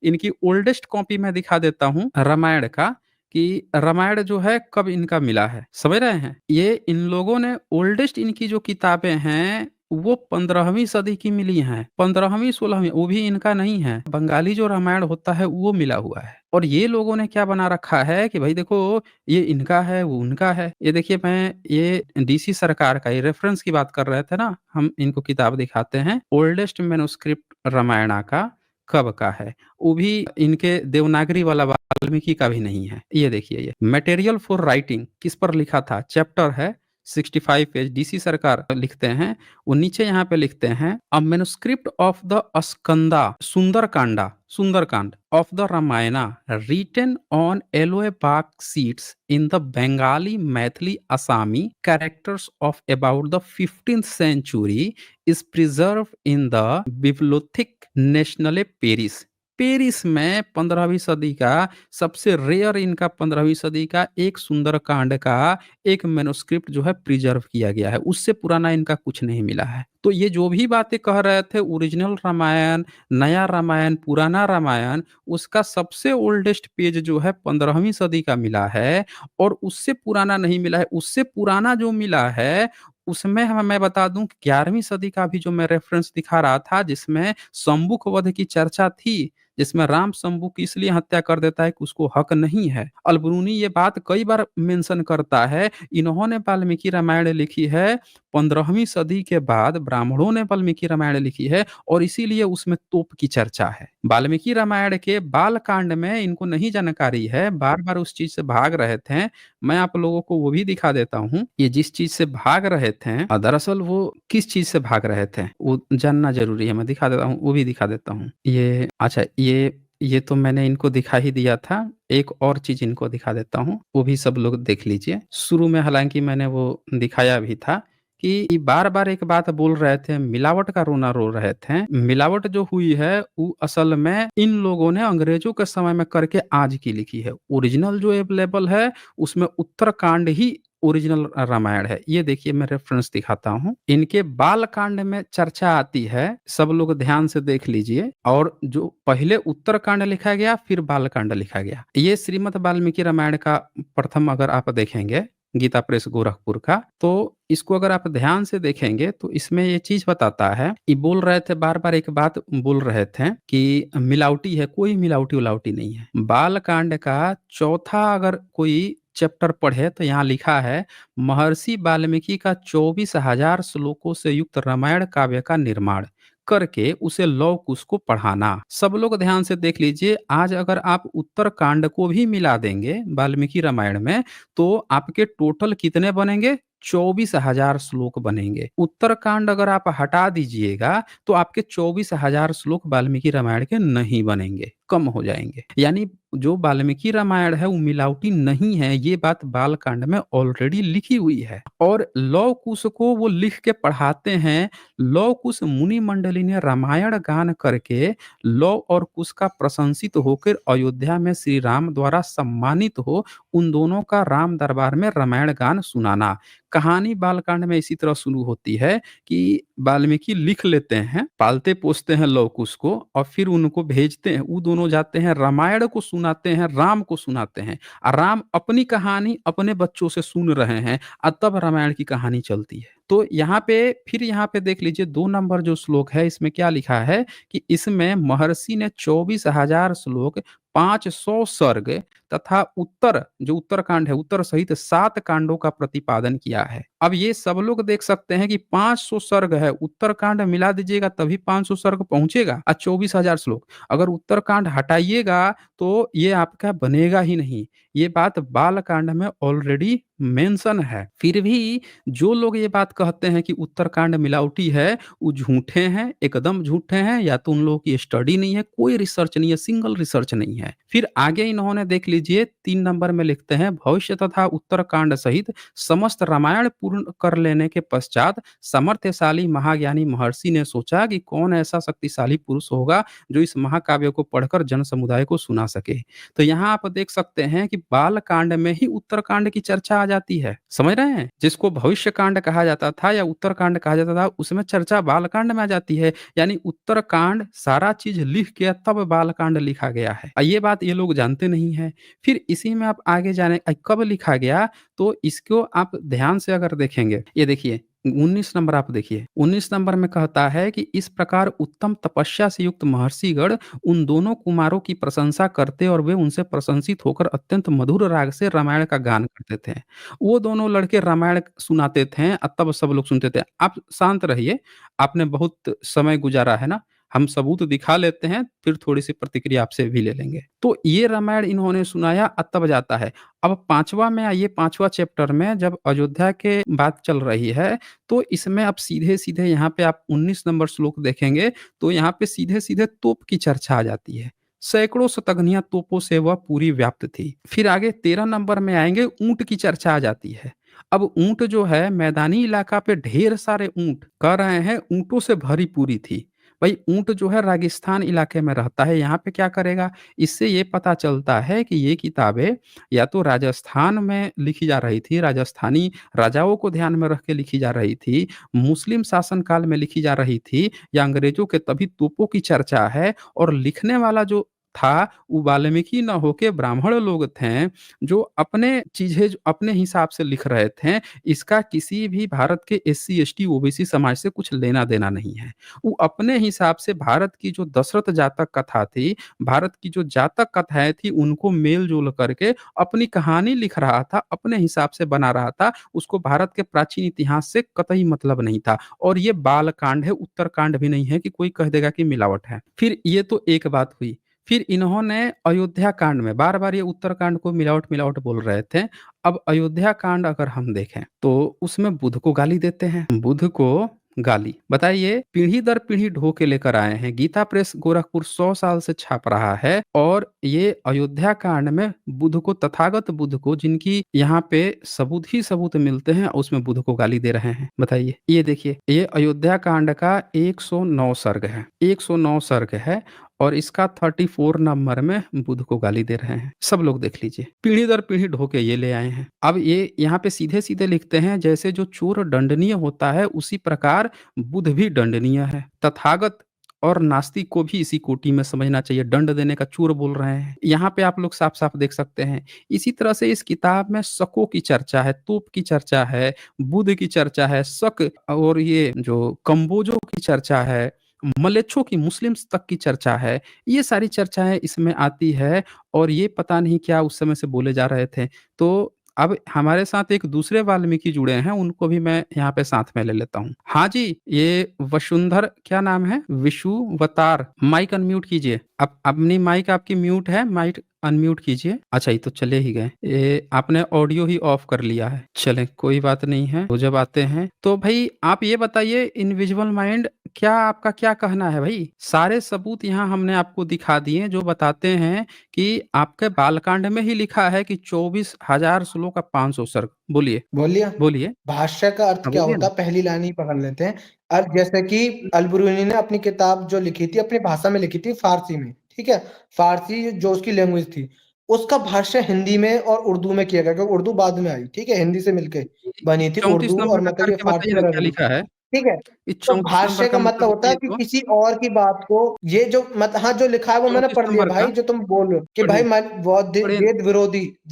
इनकी ओल्डेस्ट कॉपी मैं दिखा देता हूँ रामायण का, कि रामायण जो है कब इनका मिला है, समझ रहे हैं? ये इन लोगों ने ओल्डेस्ट इनकी जो किताबें हैं, वो 15वीं सदी की मिली हैं। 15वीं 16वीं वो भी इनका नहीं है। बंगाली जो रामायण होता है वो मिला हुआ है। और ये लोगों ने क्या बना रखा है कि भाई देखो, ये इनका है, वो उनका है। ये देखिए, मैं ये डीसी सरकार का ये रेफरेंस की बात कर रहे थे ना, हम इनको किताब दिखाते हैं। ओल्डेस्ट मैन्युस्क्रिप्ट रामायणा का कब का है, वो भी इनके देवनागरी वाला वाल्मीकि का भी नहीं है। ये देखिए, ये मटेरियल फॉर राइटिंग किस पर लिखा था, चैप्टर है 65 पेज, डीसी सरकार लिखते हैं। वो नीचे यहाँ पे लिखते हैं, a manuscript of the Skanda Sundarakanda Sundarkand of the Ramayana written on yellow bark sheets in the Bengali, Maithili, Assami characters of about the 15th century is preserved in the Bibliothèque Nationale Paris. Paris में 15वीं सदी का सबसे rare इनका 15वीं सदी का एक सुंदरकांड का एक मैन्युस्क्रिप्ट जो है प्रिजर्व किया गया है। उससे पुराना इनका कुछ नहीं मिला है। तो ये जो भी बातें कह रहे थे ओरिजिनल रामायण, नया रामायण, पुराना रामायण, उसका सबसे ओल्डेस्ट पेज जो है 15वीं सदी का मिला है और उससे पुराना नहीं मिला है। उससे पुराना जो मिला है उसमें मैं बता दूँ 11वीं सदी का भी जो मैं रेफ़रेंस दिखा रहा था जिसमें शंभुक वध की चर्चा थी, जिसमें राम शंभू की इसलिए हत्या कर देता है कि उसको हक नहीं है। अल-बरूनी ये बात कई बार मेंशन करता है, इन्होंने वाल्मीकि रामायण लिखी है 15वीं सदी के बाद ब्राह्मणों ने वाल्मीकि रामायण लिखी है और इसीलिए उसमें तोप की चर्चा है। वाल्मीकि रामायण के बाल कांड में इनको नहीं जानकारी है, बार-बार उस चीज़ से भाग रहे थे। मैं आप लोगों को वो भी दिखा देता हूँ, ये जिस चीज़ से भाग रहे थे दरअसल वो किस चीज़ से भाग रहे थे, वो जानना ज़रूरी है। मैं दिखा देता हूँ, वो भी दिखा देता हूँ। ये अच्छा ये तो मैंने इनको दिखा ही दिया था। एक और चीज़ इनको दिखा देता हूँ, वो भी सब लोग देख लीजिए। शुरू में हालाँकि मैंने वो दिखाया भी था कि बार-बार एक बात बोल रहे थे, मिलावट का रोना रो रहे थे। मिलावट जो हुई है, वो असल में इन लोगों ने अंग्रेज़ों के समय में करके आज की लिखी है। ओरिजिनल जो अवेलेबल है, उसमें उत्तरकांड ही ओरिजिनल रामायण है। ये देखिए मैं रेफ़रेंस दिखाता हूँ। इनके बालकांड में चर्चा आती है, सब लोग ध्यान से देख लीजिए और जो पहले उत्तरकांड लिखा गया, फिर बालकांड लिखा गया। ये श्रीमद् वाल्मीकि रामायण का प्रथम अगर आप देखेंगे गीता प्रेस गोरखपुर का, तो इसको अगर आप ध्यान से देखेंगे तो इसमें ये चीज़ बताता है, ये बोल रहे थे बार-बार एक बात बोल रहे थे कि मिलावटी है, कोई मिलावटी-विलावटी नहीं है। बाल कांड का चौथा अगर कोई चैप्टर पढ़े तो यहाँ लिखा है, महर्षि वाल्मीकि का 24,000 श्लोकों से युक्त रामायण काव्य का निर्माण करके उसे लौ कुश को पढ़ाना। सब लोग ध्यान से देख लीजिए, आज अगर आप उत्तरकांड को भी मिला देंगे वाल्मीकि रामायण में, तो आपके टोटल कितने बनेंगे? 24,000 श्लोक बनेंगे। उत्तरकांड अगर आप हटा दीजिएगा, तो आपके 24,000 श्लोक वाल्मीकि रामायण के नहीं बनेंगे, कम हो जाएँगे। यानी जो वाल्मीकि रामायण है वो मिलावटी नहीं है, ये बात बालकांड में ऑलरेडी लिखी हुई है। और लौ कुश को वो लिख के पढ़ाते हैं। लौ कुश मुनि मंडली ने रामायण गान करके लौ और कुश का प्रशंसित होकर अयोध्या में श्री राम द्वारा सम्मानित हो उन दोनों का राम दरबार में रामायण गान सुनाना। कहानी बालकांड में इसी तरह शुरू होती है कि वाल्मीकि लिख लेते हैं, पालते-पोसते हैं लव कुश को और फिर उनको भेजते हैं। वो दोनों जाते हैं रामायण को सुनाते हैं, राम को सुनाते हैं। राम अपनी कहानी अपने बच्चों से सुन रहे हैं तब रामायण की कहानी चलती है। तो यहाँ पे देख लीजिए 2 नंबर जो श्लोक है इसमें क्या लिखा है कि इसमें महर्षि ने 24,000 श्लोक 500 सर्ग तथा उत्तर जो उत्तरकांड है, उत्तर सहित 7 कांडों का प्रतिपादन किया है। अब ये सब लोग देख सकते हैं कि 500 सर्ग है, उत्तरकांड मिला दीजिएगा तभी 500 सर्ग पहुँचेगा 24,000 श्लोक। अगर उत्तरकांड हटाइएगा तो ये आपका बनेगा ही नहीं। ये बात बालकांड में ऑलरेडी मेंशन है। फिर भी जो लोग ये बात कहते हैं कि उत्तरकांड मिलावटी है, वो झूठे हैं, एकदम झूठे हैं या तो उन लोगों की स्टडी नहीं है, कोई रिसर्च नहीं है, सिंगल रिसर्च नहीं है। फिर आगे इन्होंने देख लीजिए 3 नंबर में लिखते हैं भविष्य तथा उत्तरकांड सहित समस्त रामायण पूर्ण कर लेने के पश्चात सामर्थ्यशाली महाज्ञानी महर्षि ने सोचा कि कौन ऐसा शक्तिशाली पुरुष होगा जो इस महाकाव्य को पढ़कर जन समुदाय को सुना सके। तो यहाँ आप देख सकते हैं कि बाल कांड में ही उत्तरकांड की चर्चा आ जाती है। समझ रहे हैं? जिसको भविष्य कांड कहा जाता था या उत्तरकांड कहा जाता था, उसमें चर्चा बाल कांड में आ जाती है। यानी उत्तरकांड सारा चीज़ लिख के तब बाल कांड लिखा गया है। ये बात ये लोग जानते नहीं हैं। फिर इसी में आप आगे जाने कब लिखा गया, तो इसको आप ध्यान से अगर देखेंगे, ये देखिए 19 नंबर आप देखिए। 19 नंबर में कहता है कि इस प्रकार उत्तम तपस्या से युक्त महर्षिगण उन दोनों कुमारों की प्रशंसा करते और वे उनसे प्रशंसित होकर अत्यंत मधुर राग से रामायण का गान करते थे। वो दोनों लड़के रामायण सुनाते थे तब सब लोग सुनते थे। आप शांत रहिए, आपने बहुत समय गुजारा है ना, हम सबूत दिखा लेते हैं, फिर थोड़ी-सी प्रतिक्रिया आपसे भी ले लेंगे। तो ये रामायण इन्होंने सुनाया तब जाता है। अब 5वां में आइए, 5वां चैप्टर में जब अयोध्या के बात चल रही है, तो इसमें आप सीधे-सीधे यहाँ पे आप 19 नंबर श्लोक देखेंगे, तो यहाँ पे सीधे-सीधे तोप की चर्चा आ जाती है। सैकड़ों शतघ्नियाँ तोपों से वह पूरी व्याप्त थी। फिर आगे 13 नंबर में आएँगे, ऊँट की चर्चा आ जाती है। अब ऊँट जो है मैदानी इलाका पे ढेर सारे ऊँट कह रहे हैं ऊँटों से भरी पूरी थी। भाई ऊँट जो है राजस्थान इलाके में रहता है, यहाँ पे क्या करेगा? इससे ये पता चलता है कि ये किताबें या तो राजस्थान में लिखी जा रही थी, राजस्थानी राजाओं को ध्यान में रख के लिखी जा रही थी, मुस्लिम शासन काल में लिखी जा रही थी या अंग्रेज़ों के तभी तोपों की चर्चा है और लिखने वाला जो था, वो वाल्मीकि ना होके ब्राह्मण लोग थे, जो अपने चीज़ें जो अपने हिसाब से लिख रहे थे। इसका किसी भी भारत के एससी, एसटी, ओबीसी समाज से कुछ लेना-देना नहीं है। वो अपने हिसाब से भारत की जो दशरथ जातक कथा थी, भारत की जो जातक कथाएँ थी, उनको मेल-जोल करके अपनी कहानी लिख रहा था, अपने हिसाब से बना रहा था। उसको भारत के प्राचीन इतिहास से कतई मतलब नहीं था और ये बालकांड है, उत्तरकांड भी नहीं है कि कोई कह देगा कि मिलावट है। फिर ये तो एक बात हुई। फिर इन्होंने अयोध्या कांड में बार-बार ये उत्तरकांड को मिलावट-मिलावट बोल रहे थे। अब अयोध्या कांड अगर हम देखें, तो उसमें बुध को गाली देते हैं। बुध को गाली। बताइए पीढ़ी दर पीढ़ी ढो के लेकर आए हैं। गीता प्रेस गोरखपुर 100 साल से छाप रहा है और ये अयोध्या कांड में बुध को तथागत बुध को जिनकी यहाँ पे सबूत ही सबूत मिलते हैं, उसमें बुध को गाली दे रहे हैं। बताइए। ये देखिए, ये अयोध्या कांड का 109 सर्ग है। 109 सर्ग है और इसका 34 नंबर में बुध को गाली दे रहे हैं। सब लोग देख लीजिए। पीढ़ी दर पीढ़ी ढो के ये ले आए हैं। अब ये यहाँ पे सीधे-सीधे लिखते हैं जैसे जो चोर दंडनीय होता है उसी प्रकार बुध भी दंडनीय है। तथागत और नास्तिक को भी इसी कोटि में समझना चाहिए। दंड देने का चोर बोल रहे हैं। यहाँ पे आप लोग साफ-साफ देख सकते हैं। इसी तरह से इस किताब में शकों की चर्चा है, तोप की चर्चा है, बुध की चर्चा है, शक और ये जो कम्बोजों की चर्चा है, मलेच्छों की मुस्लिम्स तक की चर्चा है। ये सारी चर्चाएँ इसमें आती है और ये पता नहीं क्या उस समय से बोले जा रहे थे। तो अब हमारे साथ एक दूसरे वाल्मीकि जुड़े हैं, उनको भी मैं यहाँ पे साथ में ले लेता हूँ। हाँ जी, ये वसुंधर क्या नाम है? विषुवतार, माइक अनम्यूट कीजिए। अब अपनी माइक आपकी म्यूट है, माइक अनम्यूट कीजिए। अच्छा ये तो चले ही गए। ये आपने ऑडियो ही ऑफ कर लिया है। चलें कोई बात नहीं है, वो जब आते हैं। तो भई आप ये बताइए इनविजिबल माइंड क्या आपका क्या कहना है भई? सारे सबूत यहाँ हमने आपको दिखा दिए जो बताते हैं कि आपके बालकांड में ही लिखा है कि 24,000 श्लोक का 500 सर्ग। बोलिए, बोलिए। बोलिए। भाष्य का अर्थ हाँ, क्या बोलिए होता ना। है? पहली लाइन ही पकड़ लेते हैं। अर्थ जैसे कि अल-बुरूनी ने अपनी किताब जो लिखी थी, अपनी भाषा में लिखी थी, फ़ारसी में, ठीक है? फ़ारसी जो उसकी लैंग्वेज थी, उसका भाष्य हिंदी में और उर्दू में किया गया क्योंकि उर्दू बाद में आई, ठीक है? हिंदी से मिलके बनी थी 34 उर्दू नंबर और का मतलब ये करके बताइए फ़ारसी ना और क्या अरबी, लिखा है? ठीक है? ये तो 34 नंबर भाष्य का का मतलब मतलब होता है बताइए कि तो? किसी और की बात को ये जो मत हाँ, जो लिखा है वो मैंने 34 पढ़ लिया नंबर का भाई जो तुम बोल रहे हो कि भाई पढ़िए, मैं पढ़िए ना। तू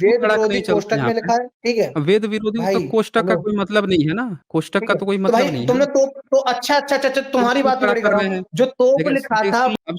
वेद तड़ाक विरोधी नहीं चलती कोष्टक यहाँ में पे। लिखा है, ठीक है? वेद विरोधी तो भाई कोष्टक का हेलो, कोई मतलब नहीं है ना, कोष्टक ठीक का है? तो कोई तो भाई मतलब नहीं है तुमने ना। तो अच्छा, तुम तुम्हारी बात नहीं तू-तड़ा खड़ी कर कर रहा रहे हूँ। हैं। जो तोप देखिए लिखा देखिए था अब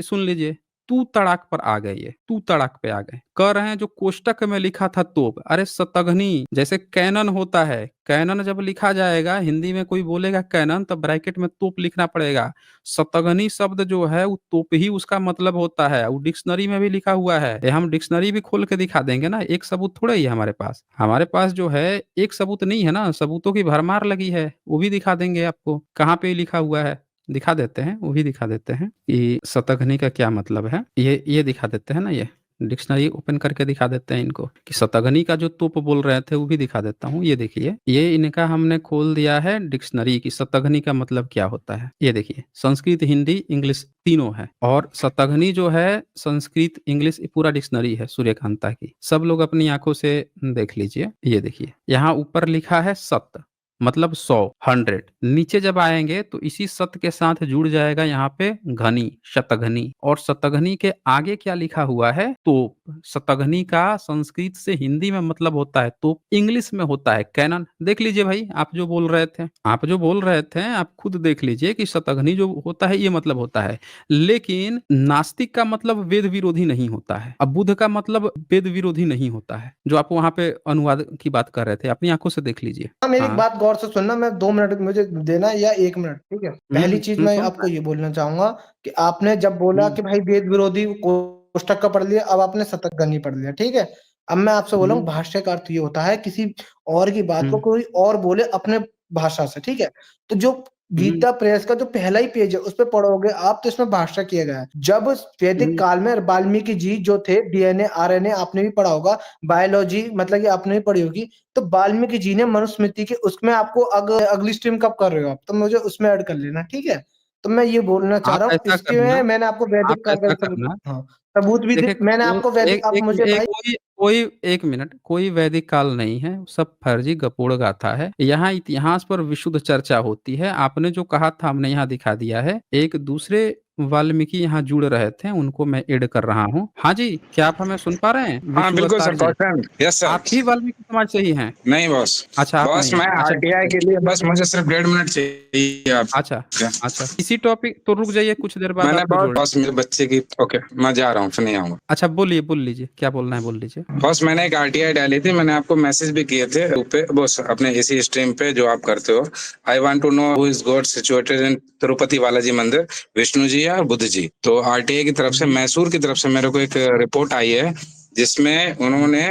सुन लीजिए, तू तड़ाक पर आ गए ये, तू तड़ाक पे आ गए। कह रहे हैं जो कोष्टक में लिखा था तोप, अरे शतघ्नी जैसे कैनन होता है, कैनन जब लिखा जाएगा हिंदी में कोई बोलेगा कैनन तो ब्रैकेट में तोप लिखना पड़ेगा। शतघ्नी शब्द जो है वो तोप ही उसका मतलब होता है, वो डिक्शनरी में भी लिखा हुआ है। ये हम डिक्शनरी भी खोल के दिखा देंगे ना, एक सबूत थोड़ा ही है हमारे पास। हमारे पास जो है एक सबूत नहीं है ना, सबूतों की भरमार लगी है, वो भी दिखा देंगे आपको, कहाँ पे लिखा हुआ है। दिखा देते हैं, वो भी दिखा देते हैं कि शतघ्नी का क्या मतलब है। ये दिखा देते हैं ना ये, डिक्शनरी ओपन करके दिखा देते हैं इनको कि शतघ्नी का जो तुप बोल रहे थे वो भी दिखा देता हूँ। ये देखिए, ये इनका हमने खोल दिया है डिक्शनरी की शतघ्नी का मतलब क्या होता है। ये देखिए, संस्कृत, हिंदी, इंग्लिश तीनों है और शतघ्नी जो है संस्कृत, इंग्लिश पूरा डिक्शनरी है सूर्यकांता की। सब लोग अपनी आँखों से देख लीजिए। ये देखिए, यहाँ ऊपर लिखा है सत मतलब 100 100 नीचे जब आएँगे तो इसी सत के साथ जुड़ जाएगा यहाँ पे घनी, शतघ्नी और शतघ्नी के आगे क्या लिखा हुआ है? तोप। शतघ्नी का संस्कृत से हिंदी में मतलब होता है तोप, इंग्लिश में होता है कैनन। देख लीजिए भाई, आप जो बोल रहे थे, आप खुद देख लीजिए कि शतघ्नी जो होता है ये मतलब होता है। लेकिन नास्तिक का मतलब वेद विरोधी नहीं होता है। अब बुध का मतलब वेद विरोधी नहीं होता है। जो आप वहाँ पे अनुवाद की बात कर रहे थे, अपनी आँखों से देख लीजिए। हाँ, मेरी एक हाँ। बात गौर से सुनना, मैं 2 मिनट मुझे देना या 1 मिनट, ठीक है? पहली चीज़ मैं सुन आपको रहे ये बोलना चाहूँगा कि आपने जब हैं। बोला कि भाई वेद विरोधी कोष्टक का पढ़ लिया, अब आपने शतघ्नी पढ़ लिया, ठीक है? अब मैं आपसे बोल रहा हूँ हुँ, भाष्य का अर्थ ये होता है किसी और की बात को हुँ, कोई और बोले अपने भाषा से, ठीक है? तो जो हुँ, गीता प्रेस का जो पहला ही पेज है, उसपे पढ़ोगे आप तो इसमें भाष्य किया गया है। जब वैदिक हुँ। काल में वाल्मीकि जी जो थे डीएनए, आरएनए आपने भी पढ़ा होगा, बायोलॉजी मतलब कि आपने भी पढ़ी होगी। तो वाल्मीकि जी ने मनुस्मृति के उसमें आपको अगली स्ट्रीम कब कर रहे हो आप? तो मुझे उसमें ऐड कर लेना, ठीक है? तो मैं ये बोलना चाह आप रहा हूँ, ऐसा इसके करना में मैंने आपको आप वैदिक काल का ऐसा सबूत, करना हाँ, सबूत भी देखिए मैंने आपको वैदिक, एक आप एक मुझे एक भाई, कोई कोई 1 मिनट, कोई वैदिक काल नहीं है, सब फर्जी गपोड़ गाथा है। यहाँ इतिहास पर विशुद्ध चर्चा होती है। आपने जो कहा था हमने यहाँ दिखा दिया है। एक दूसरे वाल्मीकि यहाँ जुड़ रहे थे, उनको मैं ऐड कर रहा हूँ। हाँ जी, क्या आप हमें सुन पा रहे हैं? हाँ विशु बिल्कुल अवतार सर, जी, कौन? Yes sir. आप ही वाल्मीकि समाज से ही हैं? नहीं बॉस, अच्छा, आप बॉस नहीं मैं हैं। अच्छा ठीक आरटीआई है। के लिए बस मुझे सिर्फ 1.5 मिनट चाहिए आप। अच्छा, अच्छा। इसी टॉपिक तो रुक जाइए, कुछ देर बाद मैंने आपको बॉस जोड़ बॉस मेरे बच्चे की, ओके मैं जा रहा हूँ, फिर नहीं आऊंगा। अच्छा बोलिए, बोल लीजिए, क्या बोलना है बोल लीजिए। बॉस मैंने एक आरटीआई डाली थी, मैंने आपको मैसेज भी किए थे ग्रुप पे, बॉस अपने इसी स्ट्रीम पे जो आप करते हो। I want to know who is god situated in Tirupati Balaji mandir, Vishnu जी या बुद्ध जी। तो आरटीआई की तरफ से, मैसूर की तरफ से मेरे को एक रिपोर्ट आई है, जिसमें उन्होंने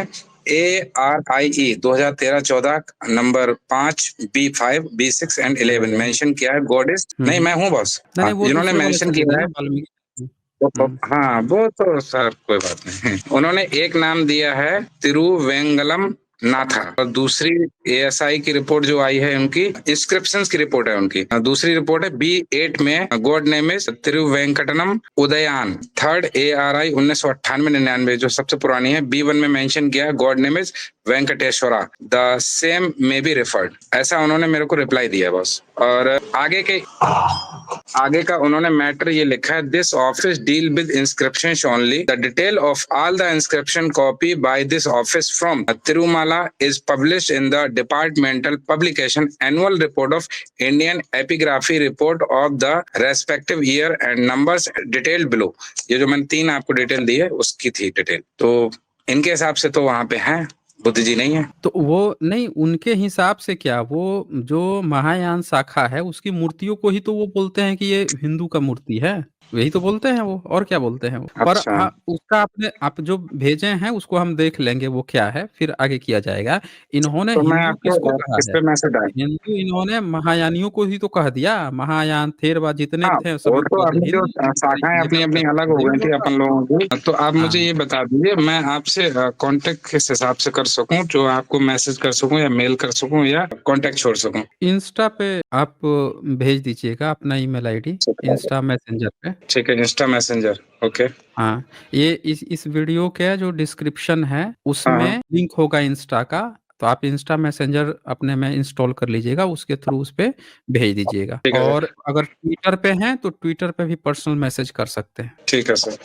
ARIE 2013-14 number 5 B5 B6 and 11 mention किया है। गॉड इज, नहीं मैं हूँ बॉस, नहीं, हाँ नहीं वो जिन्होंने दूसरे वाले मेंशन चले गए किया ना है। वाल्मीकि। हाँ वो तो सर कोई बात नहीं। उन्होंने एक नाम दिया है तिरुवेंगलम नाथा, और दूसरी ASI की रिपोर्ट जो आई है उनकी, इंस्क्रिप्शंस की रिपोर्ट है उनकी। दूसरी रिपोर्ट है B8 में, गॉड नेम इज तिरुवेंकटनम उदयान। थर्ड ARI 1998-99 जो सबसे पुरानी है, B1 में मेंशन किया है god name is Venkateshwara, the same may be referred. ऐसा उन्होंने मेरे को रिप्लाई दिया बॉस। और आगे का उन्होंने मैटर ये लिखा है, this office deal with inscription only, the detail of all the inscription copy by this office from Tirumala is published in the departmental publication annual report of Indian epigraphy report of the respective year and numbers detailed below. ये जो मैंने 3 आपको detail दी है उसकी थी detail, तो इनके हिसाब से तो वहां पे है, बुद्ध जी नहीं है। तो वो नहीं, उनके हिसाब से क्या, वो जो महायान शाखा है उसकी मूर्तियों को ही तो वो बोलते हैं कि ये हिंदू का मूर्ति है। यही तो बोलते हैं वो, और क्या बोलते हैं वो। पर अच्छा हाँ, उसका आपने आप जो भेजे हैं उसको हम देख लेंगे वो क्या है, फिर आगे किया जाएगा। इन्होंने तो मैं हिंदू किसको आपको कहा किस है? पे मैसेज डाल। हिंदू इन्होंने महायानियों को ही तो कह दिया। महायान, थेरवाद जितने हाँ थे वो सभी तो को अपनी जो हिंदू शाखाएं ये अपनी बात अपनी कर, अलग हो नहीं मैं गई थी बोल रहा अपन लोगों की, तो आप हूँ। मुझे हाँ, ये बता दीजिए, मैं आपसे कांटेक्ट किस हिसाब से कर सकूं, जो आपको मैसेज कर सकूं या मेल कर सकूं या कांटेक्ट छोड़ सकूं। इंस्टा पे आप भेज दीजिएगा अपना ईमेल आईडी, इंस्टा मैसेंजर पे। ठीक है, इंस्टा मैसेंजर, ओके। हाँ, ये इस वीडियो के जो डिस्क्रिप्शन है हाँ हाँ उसमें लिंक होगा इंस्टा का, तो आप इंस्टा मैसेंजर अपने में इंस्टॉल कर लीजिएगा, उसके थ्रू उस पे भेज दीजिएगा। ठीक है और सर। अगर ट्विटर पे हैं तो ट्विटर पे भी पर्सनल मैसेज कर सकते हैं, ठीक है सर।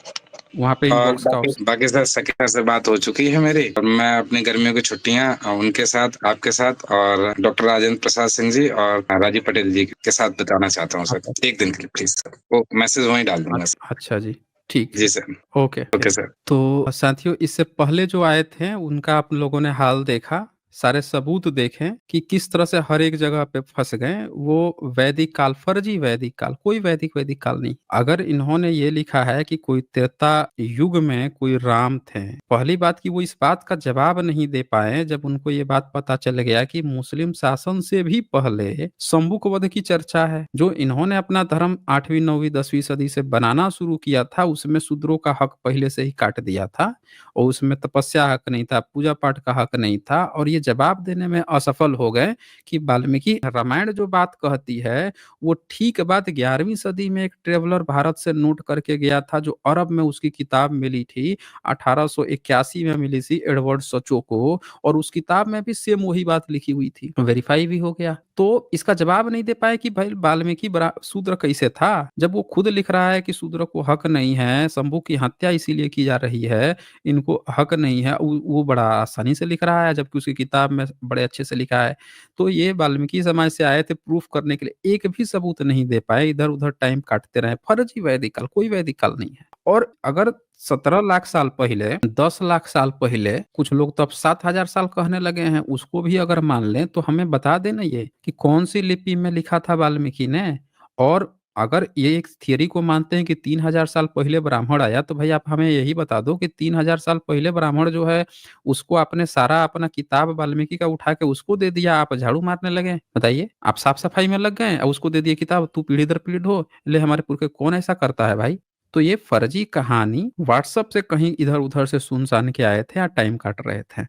वहाँ पे और इनबॉक्स का बाकी ऑप्शन। बाकी सर सकीना से बात हो चुकी है मेरी, और मैं अपनी गर्मियों की छुट्टियां उनके साथ, आपके साथ, और डॉक्टर राजेंद्र प्रसाद सिंह जी और राजीव पटेल जी के साथ बिताना चाहता हूँ अच्छा, सर, एक दिन के लिए प्लीज सर, वो मैसेज वहीं डाल दूंगा सर। अच्छा जी, ठीक है। जी sir. Okay, okay. Okay sir. तो साथियों, इससे पहले जो आए थे उनका आप लोगों ने हाल देखा, सारे सबूत देखे कि किस तरह से हर एक जगह पे फंस गए। वो वैदिक काल, फर्जी वैदिक काल, कोई वैदिक वैदिक काल नहीं। अगर इन्होंने ये लिखा है कि कोई त्रेता युग में कोई राम थे, पहली बात कि वो इस बात का जवाब नहीं दे पाए जब उनको ये बात पता चल गया कि मुस्लिम शासन से भी पहले शंभुक वध की चर्चा है। जो इन्होंने अपना धर्म 8वीं 9वीं 10वीं सदी से बनाना शुरू किया था, उसमें शूद्रों का हक पहले से ही काट दिया था, और उसमें तपस्या हक नहीं था, पूजा पाठ का हक नहीं था। और ये जवाब देने में असफल हो गए कि वाल्मीकि रामायण जो बात कहती है वो ठीक बात 11वीं सदी में एक ट्रेवलर भारत से नोट करके गया था, जो अरब में उसकी किताब मिली थी, 1881 में मिली थी एडवर्ड सचो को, और उस किताब में भी सेम वही बात लिखी हुई थी, वेरीफाई भी हो गया। तो इसका जवाब नहीं दे पाए कि भाई वाल्मीकि शूद्र कैसे था, जब वो खुद लिख रहा है कि शूद्र को हक नहीं है, शंभू की हत्या इसीलिए की जा रही है, इनको हक नहीं है। वो बड़ा आसानी से लिख रहा है, जबकि उसकी किताब में बड़े अच्छे से लिखा है। तो ये वाल्मीकि समाज से आए थे प्रूफ करने के लिए, एक भी सबूत नहीं दे पाए, इधर-उधर टाइम काटते रहे। फर्जी वैदिक काल, कोई वैदिक काल नहीं है। और अगर 17 लाख साल पहले, 10 लाख साल पहले, कुछ लोग तो अब 7,000 साल कहने लगे हैं, उसको भी अगर मान लें तो हमें बता देना ये कि कौन सी लिपि में लिखा था वाल्मीकि ने। और अगर ये एक थियरी को मानते हैं कि 3,000 साल पहले ब्राह्मण आया, तो भाई आप हमें यही बता दो कि 3,000 साल पहले ब्राह्मण जो है, उसको आपने सारा अपना किताब वाल्मीकि का उठा के उसको दे दिया, आप झाड़ू मारने लगे। बताइए, आप साफ-सफाई में लग गए और उसको दे दिए किताब, तू पीढ़ी दर पीढ़ी ढो, ले हमारे पुरखे। कौन ऐसा करता है भाई? तो ये फर्जी कहानी व्हाट्सएप से कहीं इधर-उधर से सुन-सान के आए थे या टाइम काट रहे थे।